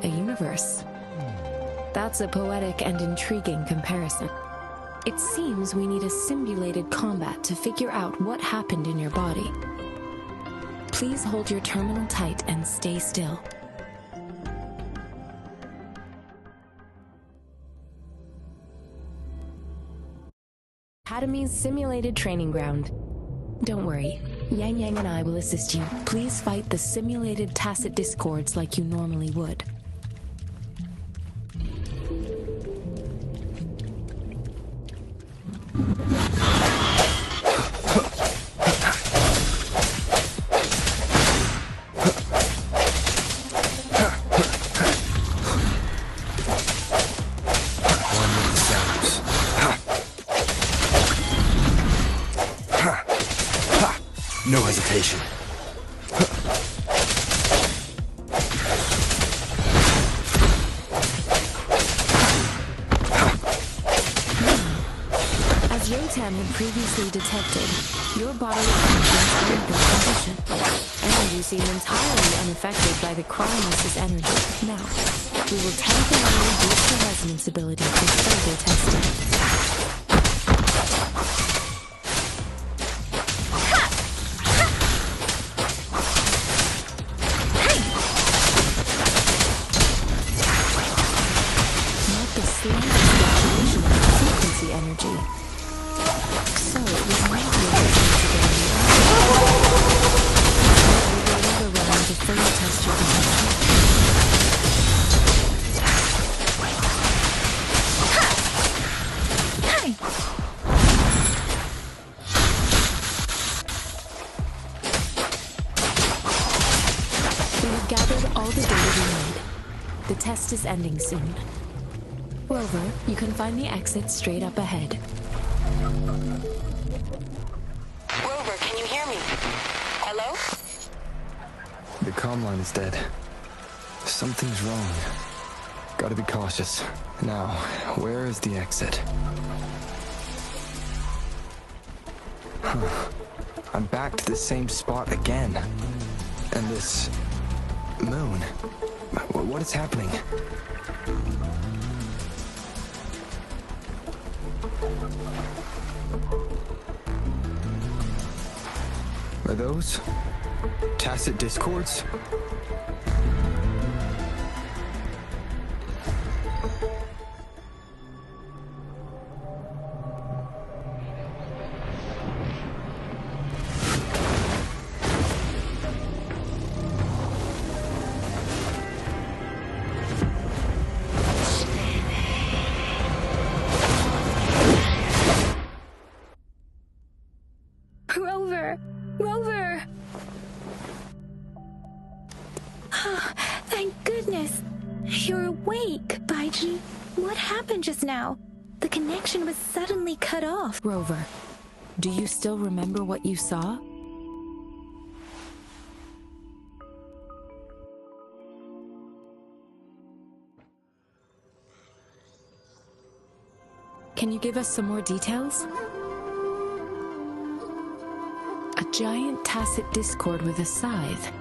A universe. That's a poetic and intriguing comparison. It seems we need a simulated combat to figure out what happened in your body. Please hold your terminal tight and stay still. Academy's simulated training ground. Don't worry, Yang Yang and I will assist you. Please fight the simulated tacit discords like you normally would. No hesitation. As Yotam had previously detected, your bodily functions are in good condition, and you seem entirely unaffected by the Crownless's energy. Now, we will temporarily boost the resonance ability for further testing. Is ending soon. Rover, you can find the exit straight up ahead. Rover, can you hear me? Hello? The comm line is dead. Something's wrong. Gotta be cautious. Now, where is the exit? Huh. I'm back to the same spot again. And this... moon. What is happening? Are those tacit discords? Rover! Rover! Thank goodness! You're awake, Baiji. What happened just now? The connection was suddenly cut off. Rover, do you still remember what you saw? Can you give us some more details? A giant tacit discord with a scythe.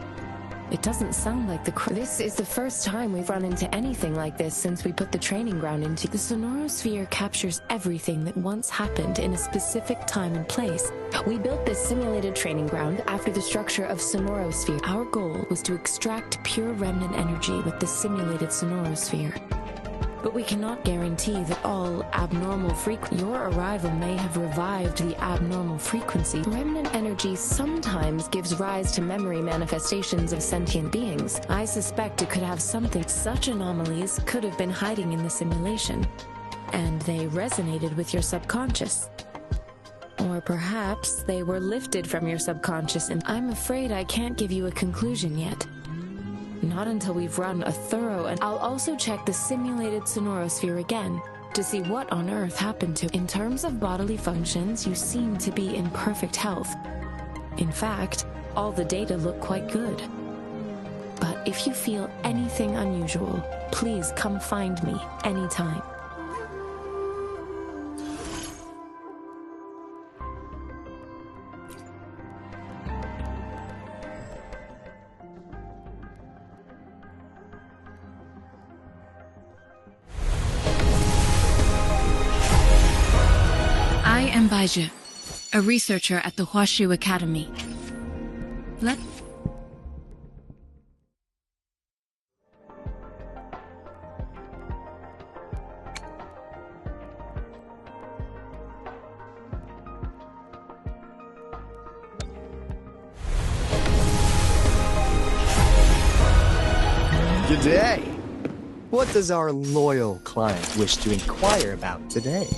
It doesn't sound like This is the first time we've run into anything like this since we put the training ground into. The sonorosphere captures everything that once happened in a specific time and place. We built this simulated training ground after the structure of sonorosphere. Our goal was to extract pure remnant energy with the simulated sonorosphere. But we cannot guarantee that all abnormal Your arrival may have revived the abnormal frequency. Remnant energy sometimes gives rise to memory manifestations of sentient beings. I suspect it could have something. Such anomalies could have been hiding in the simulation, and they resonated with your subconscious. Or perhaps they were lifted from your subconscious, and I'm afraid I can't give you a conclusion yet. Not until we've run a thorough, and I'll also check the simulated sonorosphere again to see what on earth happened to. In terms of bodily functions, you seem to be in perfect health. In fact, all the data look quite good. But if you feel anything unusual, please come find me anytime. I am Baiji, a researcher at the Huashu Academy. G'day! What does our loyal client wish to inquire about today?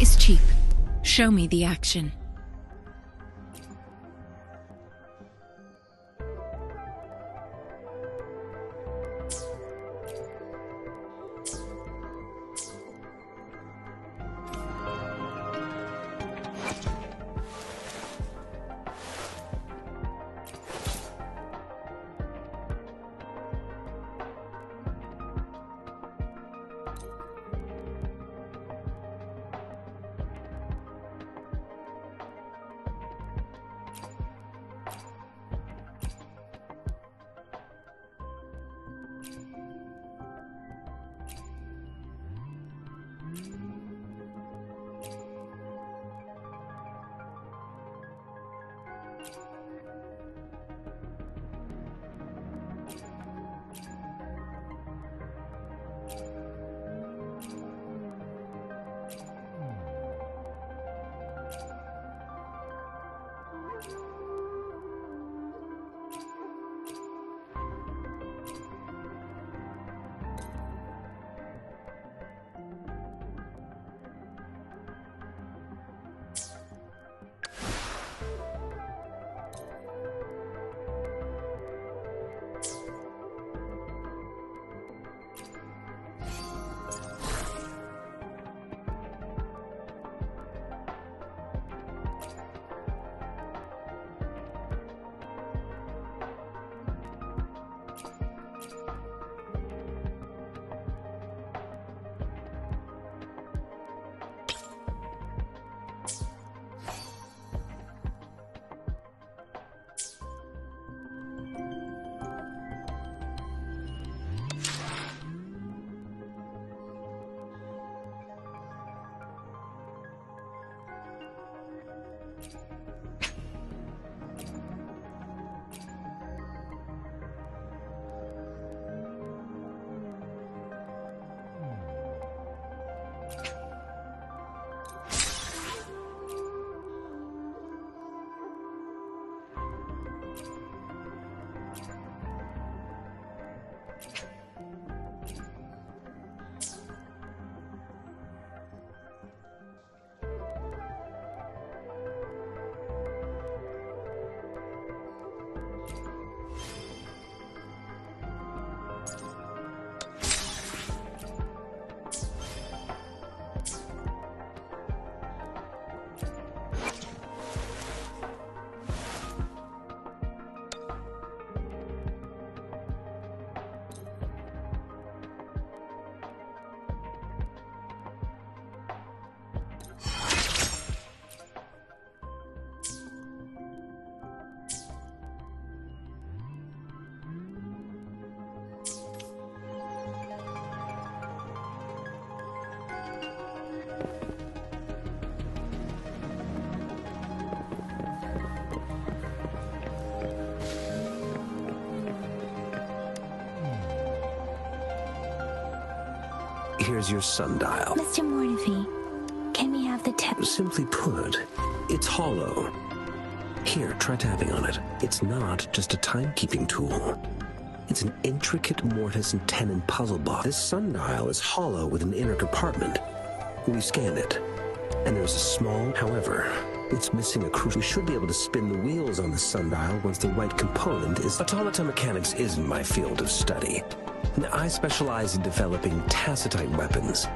is cheap. Show me the action. Here's your sundial. Mr. Mortefi, can we have the tip? Simply put, it's hollow. Here, try tapping on it. It's not just a timekeeping tool. It's an intricate mortise and tenon puzzle box. This sundial is hollow with an inner compartment. We scanned it, and there's a small, however, it's missing a crucial. We should be able to spin the wheels on the sundial once the right component is. Automata mechanics isn't my field of study. I specialize in developing tacitite weapons.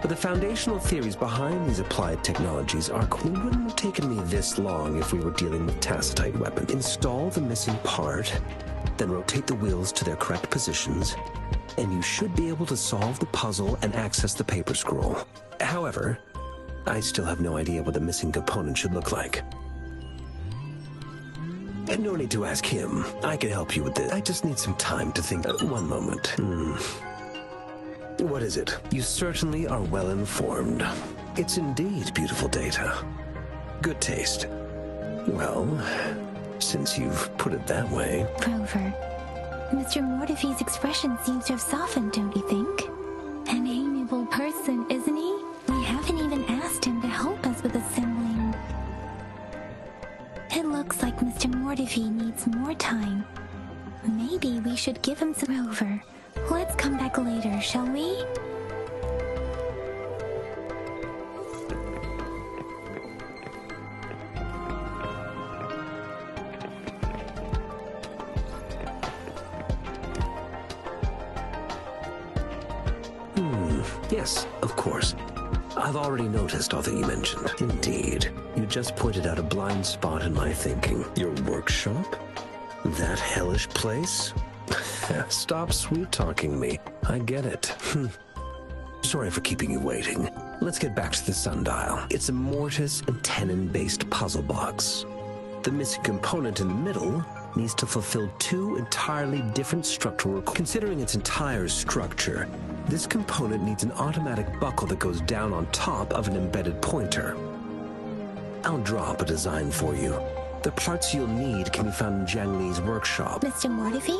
But the foundational theories behind these applied technologies are cool. It wouldn't have taken me this long if we were dealing with tacitite weapons. Install the missing part, then rotate the wheels to their correct positions, and you should be able to solve the puzzle and access the paper scroll. However, I still have no idea what the missing component should look like. And no need to ask him. I can help you with this. I just need some time to think. One moment. What is it? You certainly are well informed. It's indeed beautiful data. Good taste. Well, since you've put it that way. Rover, Mr. Mortefi's expression seems to have softened, don't you think? An amiable person, isn't he? We haven't even asked him to help us with assembling. It looks like Mr. Mortefi needs more time. Maybe we should give him some. Rover, let's come back later, shall we? Yes, of course. I've already noticed all that you mentioned. Indeed. You just pointed out a blind spot in my thinking. Your workshop? That hellish place? Stop sweet-talking me. I get it. Sorry for keeping you waiting. Let's get back to the sundial. It's a mortise and tenon-based puzzle box. The missing component in the middle needs to fulfill two entirely different structural requirements. Considering its entire structure, this component needs an automatic buckle that goes down on top of an embedded pointer. I'll draw up a design for you. The parts you'll need can be found in Jiang Li's workshop. Mr. Mortifi?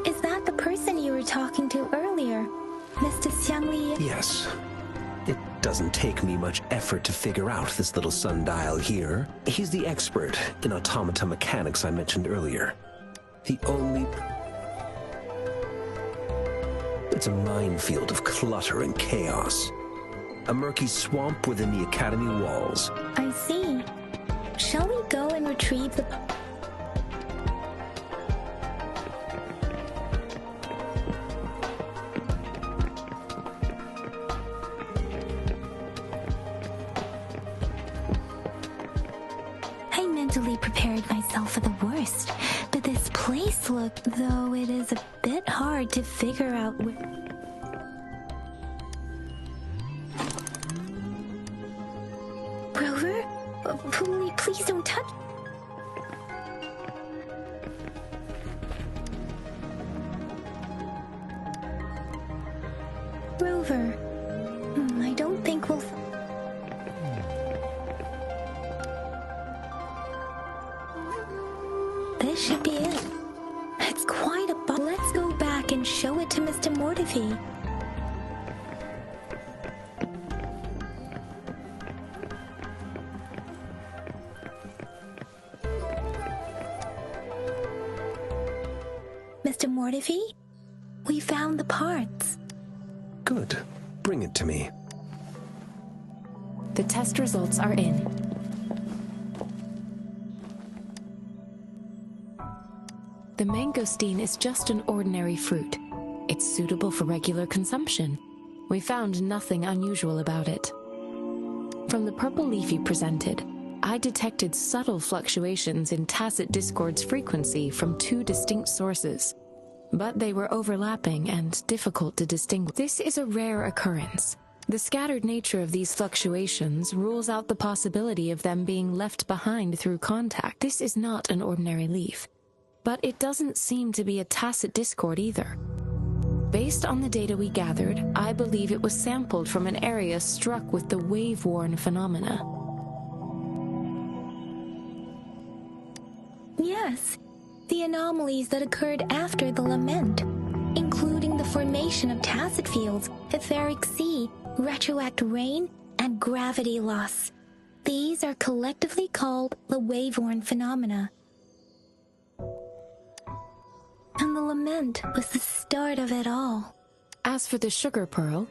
Is that the person you were talking to earlier? Mr. Jiang Li? Yes. It doesn't take me much effort to figure out this little sundial here. He's the expert in automata mechanics I mentioned earlier. The only... It's a minefield of clutter and chaos. A murky swamp within the academy walls. I see. Shall we go and retrieve the... I mentally prepared myself for the worst, but this place looked, though it is a bit hard to figure out where... Rover? Please don't touch... Rover, I don't think we'll... This should be it. It's quite a box. Let's go back and show it to Mr. Mortifi. Mr. Mortifi, we found the parts. Good. Bring it to me. The test results are in. The mangosteen is just an ordinary fruit. It's suitable for regular consumption. We found nothing unusual about it. From the purple leaf you presented, I detected subtle fluctuations in tacit discord's frequency from two distinct sources, but they were overlapping and difficult to distinguish. This is a rare occurrence. The scattered nature of these fluctuations rules out the possibility of them being left behind through contact. This is not an ordinary leaf, but it doesn't seem to be a tacit discord either. Based on the data we gathered, I believe it was sampled from an area struck with the wave-worn phenomena. Yes, the anomalies that occurred after the lament, including the formation of tacit fields, etheric sea, retroact rain, and gravity loss. These are collectively called the wave-worn phenomena. And the lament was the start of it all. As for the sugar pearl,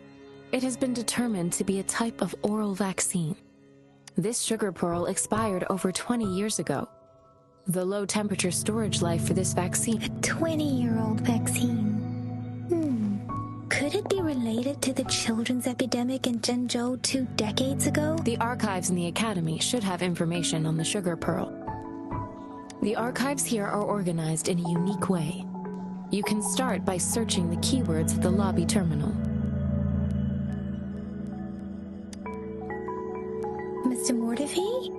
it has been determined to be a type of oral vaccine. This sugar pearl expired over 20 years ago. The low-temperature storage life for this vaccine... A 20-year-old vaccine. Could it be related to the children's epidemic in Zhengzhou 2 decades ago? The archives in the Academy should have information on the sugar pearl. The archives here are organized in a unique way. You can start by searching the keywords at the lobby terminal. Mr. Mortifi?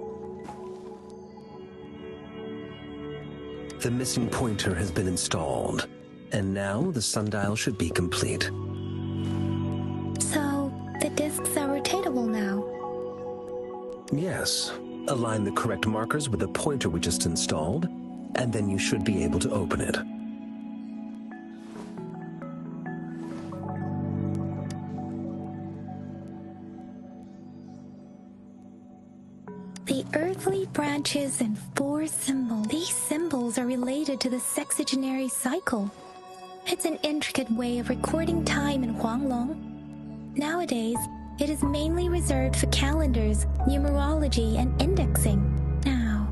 The missing pointer has been installed, and now the sundial should be complete. So, the discs are rotatable now? Yes. Align the correct markers with the pointer we just installed, and then you should be able to open it. The earthly branches and 4 symbols. These symbols are related to the sexagenary cycle. It's an intricate way of recording time in Huanglong. Nowadays, it is mainly reserved for calendars, numerology, and indexing. Now,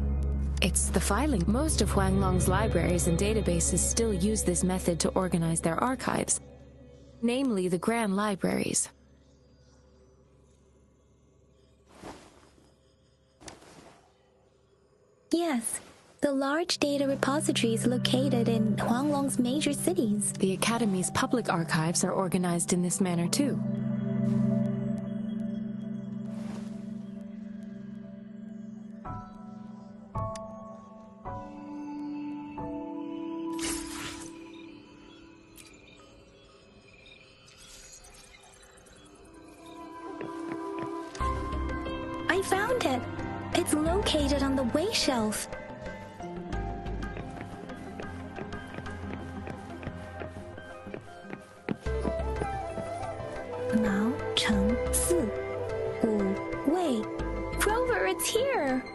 it's the filing. Most of Huanglong's libraries and databases still use this method to organize their archives, namely the grand libraries. Yes. The large data repositories located in Huanglong's major cities. The Academy's public archives are organized in this manner too. I found it! It's located on the way shelf. Mao Cheng Si Wu Wei. Rover, it's here!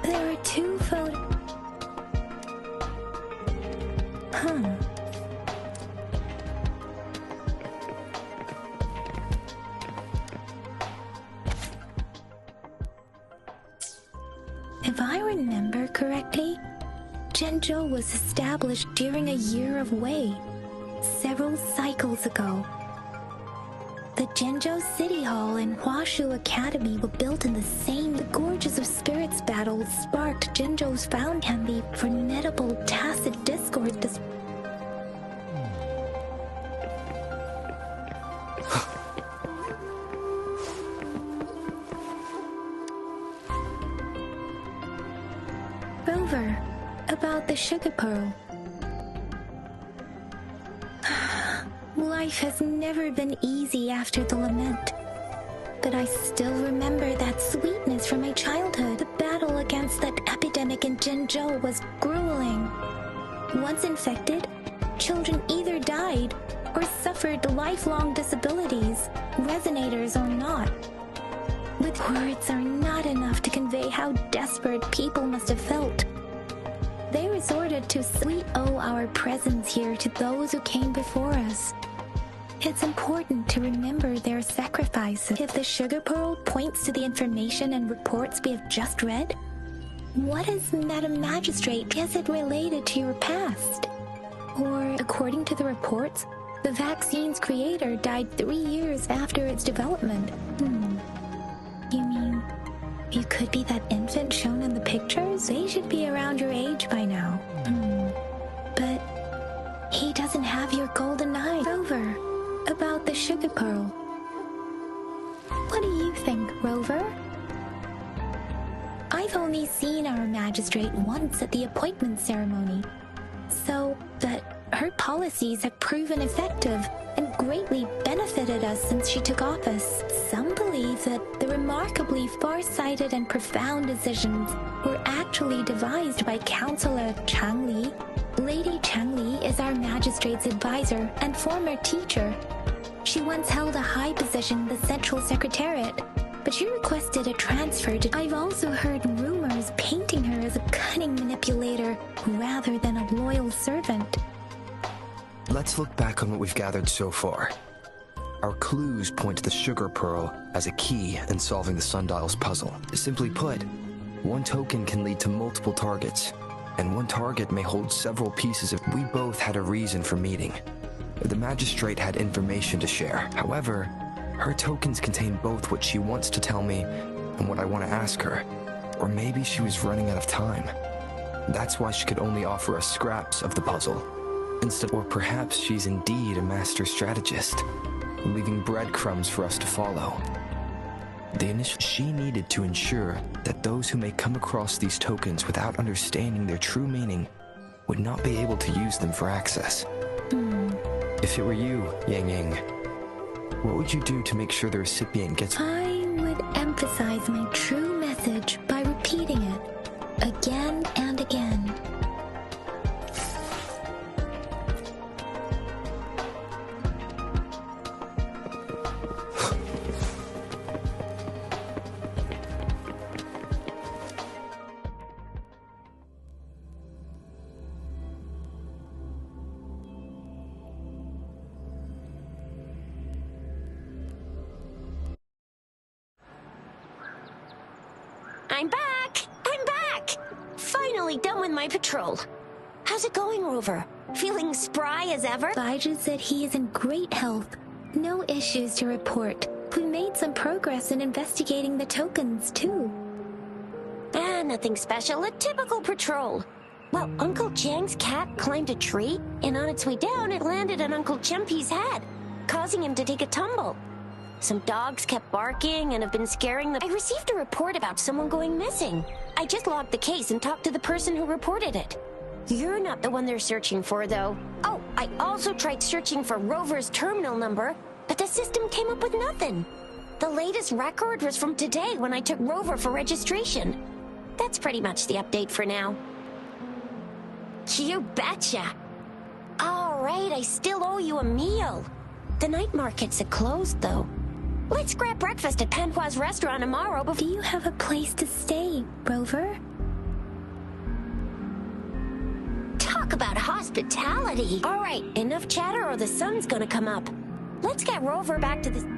There are two photos. If I remember correctly, Zhenzhou was established during a year of Wei, several cycles ago. The Zhenzhou City Hall and Huashu Academy were built in the same. The Gorges of Spirits battle sparked Zhenzhou's found and the formidable tacit discord. Rover, about the sugar pearl. Life has never been easy after the lament. But I still remember that sweetness from my childhood. The battle against that epidemic in Zhenzhou was grueling. Once infected, children either died or suffered lifelong disabilities, resonators or not. But words are not enough to convey how desperate people must have felt. They resorted to we owe our presence here to those who came before us. It's important to remember their sacrifices. If the sugar pearl points to the information and reports we have just read, what is Madam Magistrate? Is it related to your past? Or, according to the reports, the vaccine's creator died 3 years after its development. You mean, you could be that infant shown in the pictures? They should be around your age by now. But he doesn't have your golden eye. Rover, about the sugar pearl. What do you think, Rover? I've only seen our magistrate once at the appointment ceremony. So, but her policies have proven effective and greatly benefited us since she took office. Some believe that the remarkably far-sighted and profound decisions were actually devised by Councillor Changli. Lady Changli is our magistrate's advisor and former teacher. She once held a high position in the Central Secretariat, but she requested a transfer to... I've also heard rumors painting her as a cunning manipulator rather than a loyal servant. Let's look back on what we've gathered so far. Our clues point to the sugar pearl as a key in solving the Sundial's puzzle. Simply put, one token can lead to multiple targets, and one target may hold several pieces of... We both had a reason for meeting. The magistrate had information to share. However, her tokens contain both what she wants to tell me and what I want to ask her. Or maybe she was running out of time. That's why she could only offer us scraps of the puzzle. Or perhaps she's indeed a master strategist, leaving breadcrumbs for us to follow. She needed to ensure that those who may come across these tokens without understanding their true meaning would not be able to use them for access. If it were you, Yang Yang, what would you do to make sure the recipient gets... I would emphasize my true message by repeating it again and again. I'm back! I'm back! Finally done with my patrol. How's it going, Rover? Feeling spry as ever? Baiju said he is in great health. No issues to report. We made some progress in investigating the tokens, too. Nothing special. A typical patrol. Well, Uncle Jiang's cat climbed a tree, and on its way down, it landed on Uncle Chumpi's head, causing him to take a tumble. Some dogs kept barking and have been scaring them. I received a report about someone going missing. I just logged the case and talked to the person who reported it. You're not the one they're searching for, though. Oh, I also tried searching for Rover's terminal number, but the system came up with nothing. The latest record was from today when I took Rover for registration. That's pretty much the update for now. You betcha. All right, I still owe you a meal. The night markets are closed, though. Let's grab breakfast at Panhua's restaurant tomorrow before... Do you have a place to stay, Rover? Talk about hospitality. All right, enough chatter or the sun's gonna come up. Let's get Rover back to the...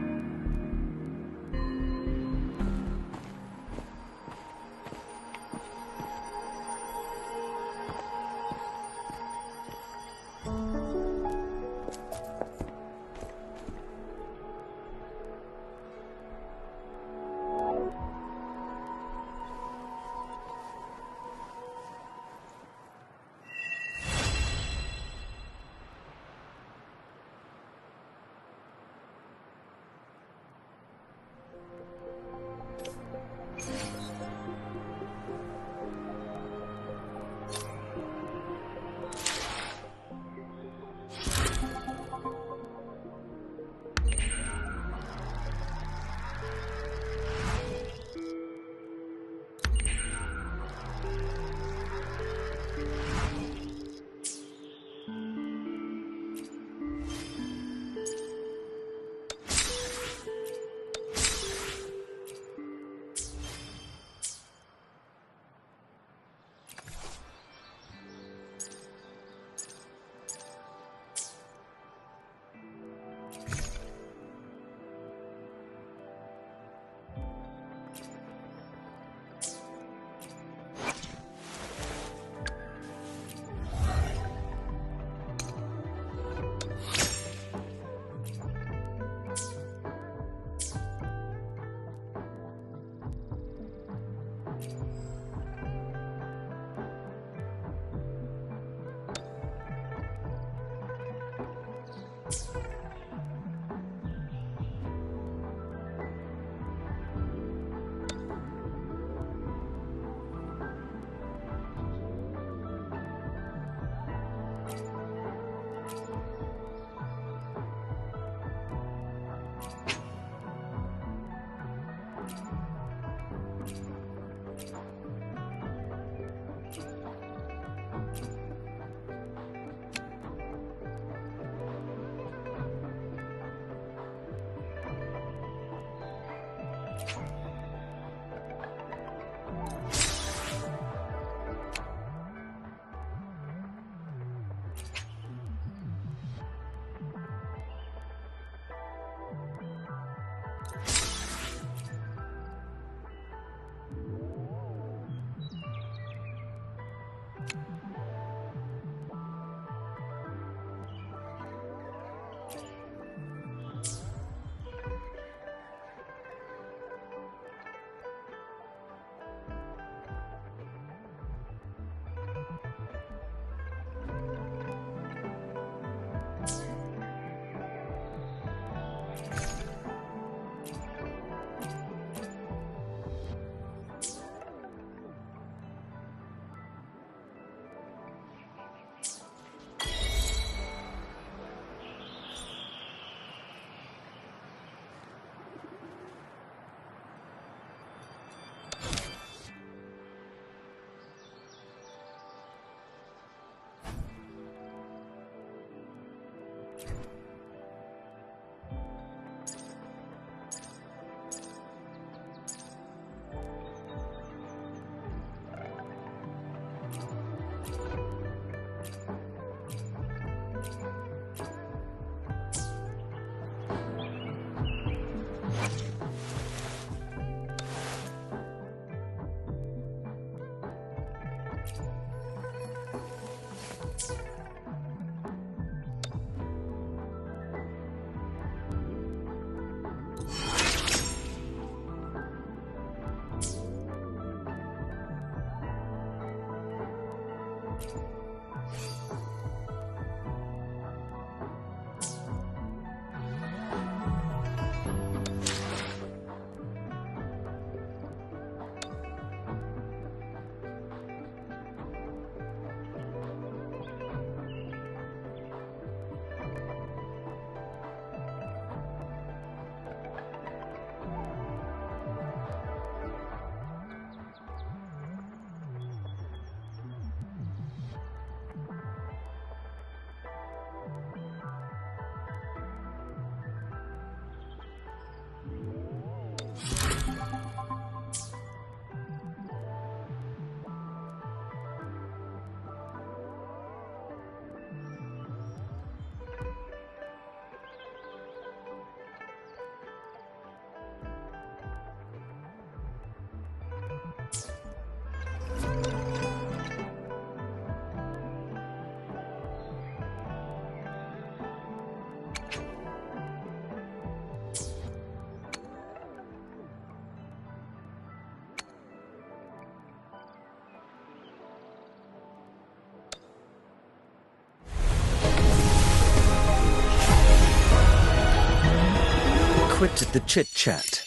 Quit the chit-chat.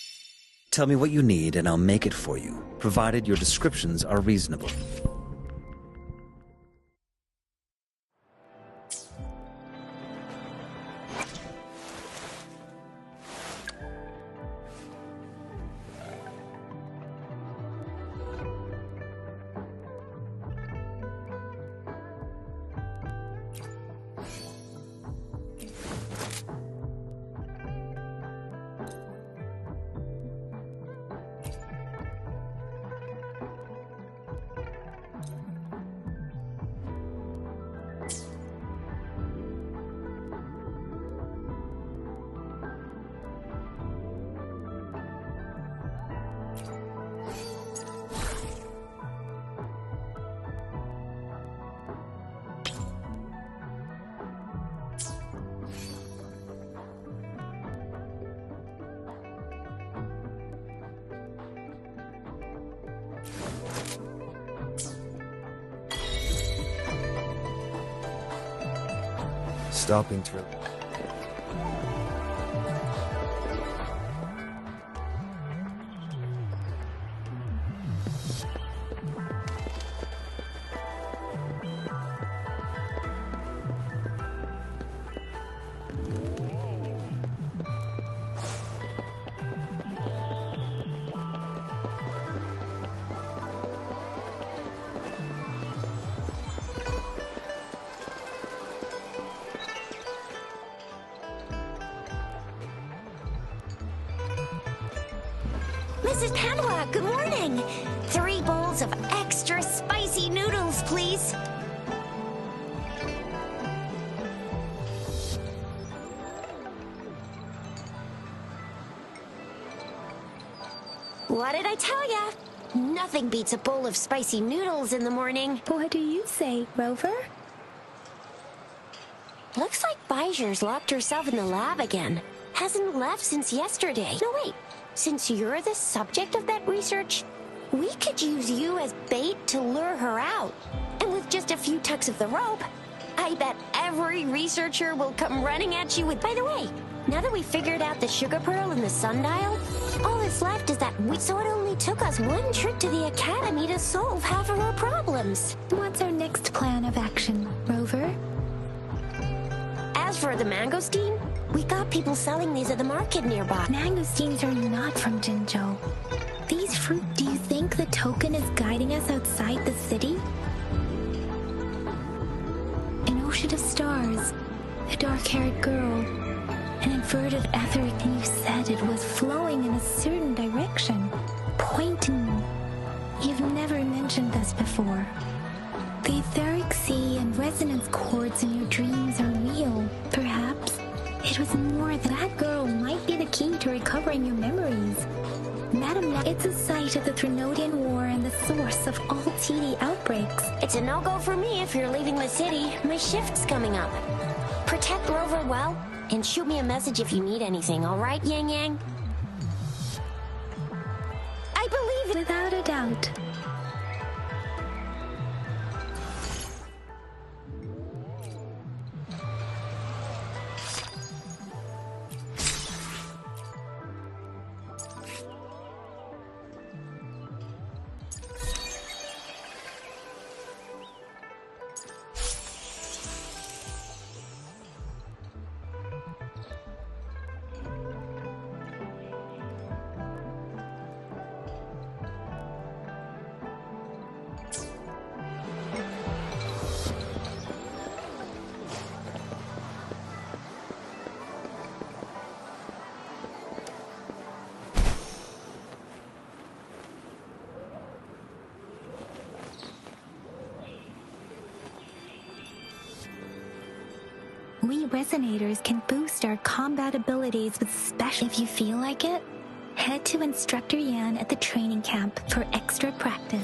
Tell me what you need and I'll make it for you, provided your descriptions are reasonable. Stopping through. Mrs. Panwa, good morning! 3 bowls of extra spicy noodles, please. What did I tell ya? Nothing beats a bowl of spicy noodles in the morning. What do you say, Rover? Looks like Bijur's locked herself in the lab again. Hasn't left since yesterday. No, wait. Since you're the subject of that research, we could use you as bait to lure her out. And with just a few tucks of the rope, I bet every researcher will come running at you with... By the way, now that we figured out the sugar pearl and the sundial, all that's left is that so it only took us 1 trip to the academy to solve half of our problems. What's our next plan of action, Rover? As for the mangosteen, we got people selling these at the market nearby. Mangosteens are not from Jinzhou. These fruit, do you think the token is guiding us outside the city? An ocean of stars, a dark-haired girl, an inverted etheric, and you said it was flowing in a certain direction, pointing. You've never mentioned this before. The etheric sea and resonance chords in your dreams are real. Perhaps it was more that girl might be the key to recovering your memories. Madam, it's a site of the Trinodian War and the source of all TD outbreaks. It's a no-go for me if you're leaving the city. My shift's coming up. Protect Rover well, and shoot me a message if you need anything, all right, Yang Yang? Without a doubt. We resonators can boost our combat abilities with special. If you feel like it, head to Instructor Yan at the training camp for extra practice.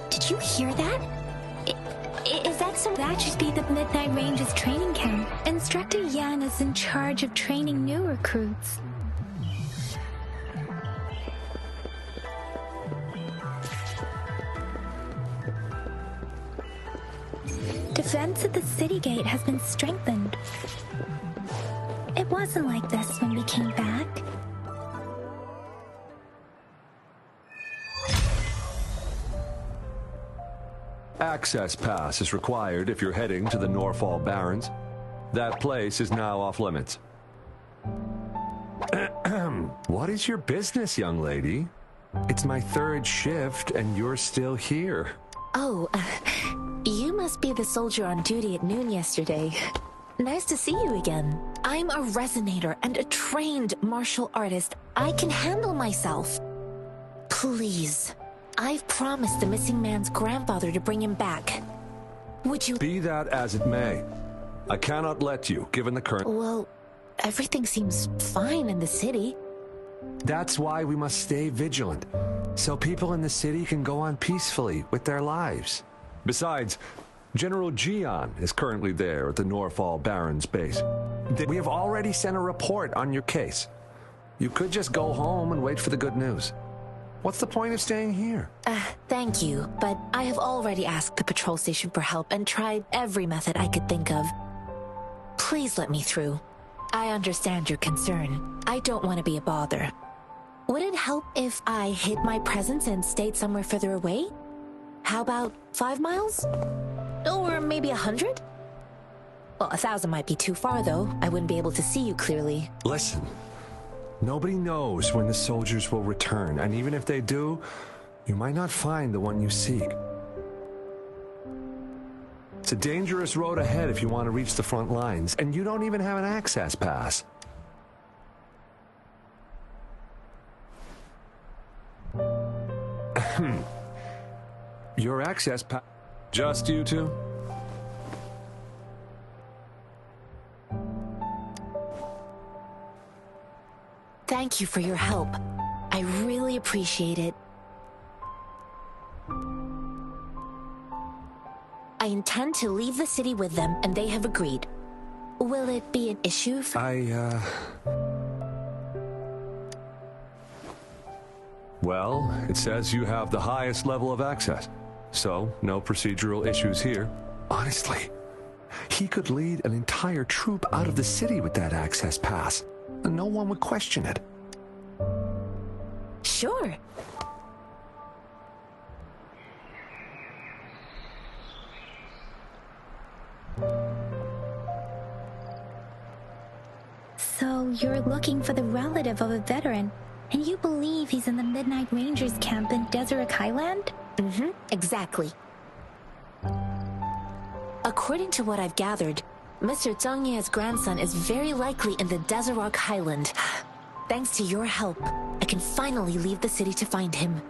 Did you hear that? Is that some... That should be the Midnight Range's training camp. Instructor Yan is in charge of training new recruits. Defense at the city gate has been strengthened. It wasn't like this when we came back. Access pass is required if you're heading to the Norfall Barrens. That place is now off limits. What is your business, young lady? It's my third shift and you're still here. Oh, you must be the soldier on duty at noon yesterday. Nice to see you again. I'm a resonator and a trained martial artist. I can handle myself. Please. I've promised the missing man's grandfather to bring him back. Would you... Be that as it may, I cannot let you, given the current... Well, everything seems fine in the city. That's why we must stay vigilant, so people in the city can go on peacefully with their lives. Besides, General Jian is currently there at the Norfall Barrens base. We have already sent a report on your case. You could just go home and wait for the good news. What's the point of staying here? Thank you, but I have already asked the patrol station for help and tried every method I could think of. Please let me through. I understand your concern. I don't want to be a bother. Would it help if I hid my presence and stayed somewhere further away? How about 5 miles? Or maybe 100? Well, 1,000 might be too far, though. I wouldn't be able to see you clearly. Listen. Nobody knows when the soldiers will return, and even if they do, you might not find the one you seek. It's a dangerous road ahead if you want to reach the front lines, and you don't even have an access pass. Your access pass... Just you two? Thank you for your help. I really appreciate it. I intend to leave the city with them, and they have agreed. Will it be an issue for... Well, it says you have the highest level of access, so no procedural issues here. Honestly, he could lead an entire troop out of the city with that access pass, and no one would question it. Sure. So you're looking for the relative of a veteran, and you believe he's in the Midnight Rangers camp in Deseret Highland? Mm-hmm, exactly. According to what I've gathered, Mr. Zhang Ye's grandson is very likely in the Deseret Highland. Thanks to your help, I can finally leave the city to find him.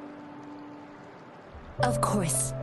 Of course.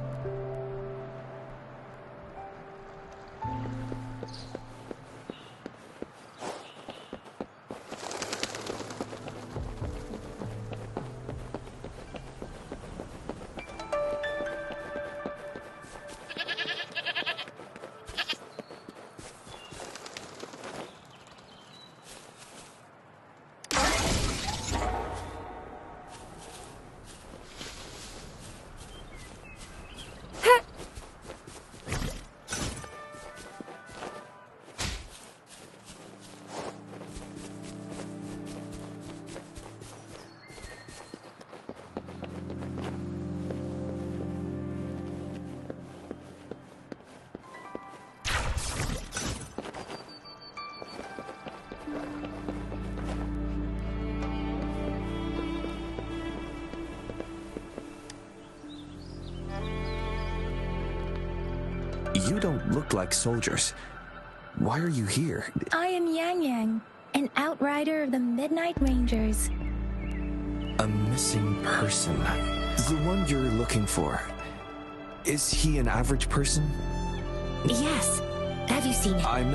You don't look like soldiers. Why are you here? I am Yang Yang, an outrider of the Midnight Rangers. A missing person. The one you're looking for. Is he an average person? Yes. Have you seen him? I met him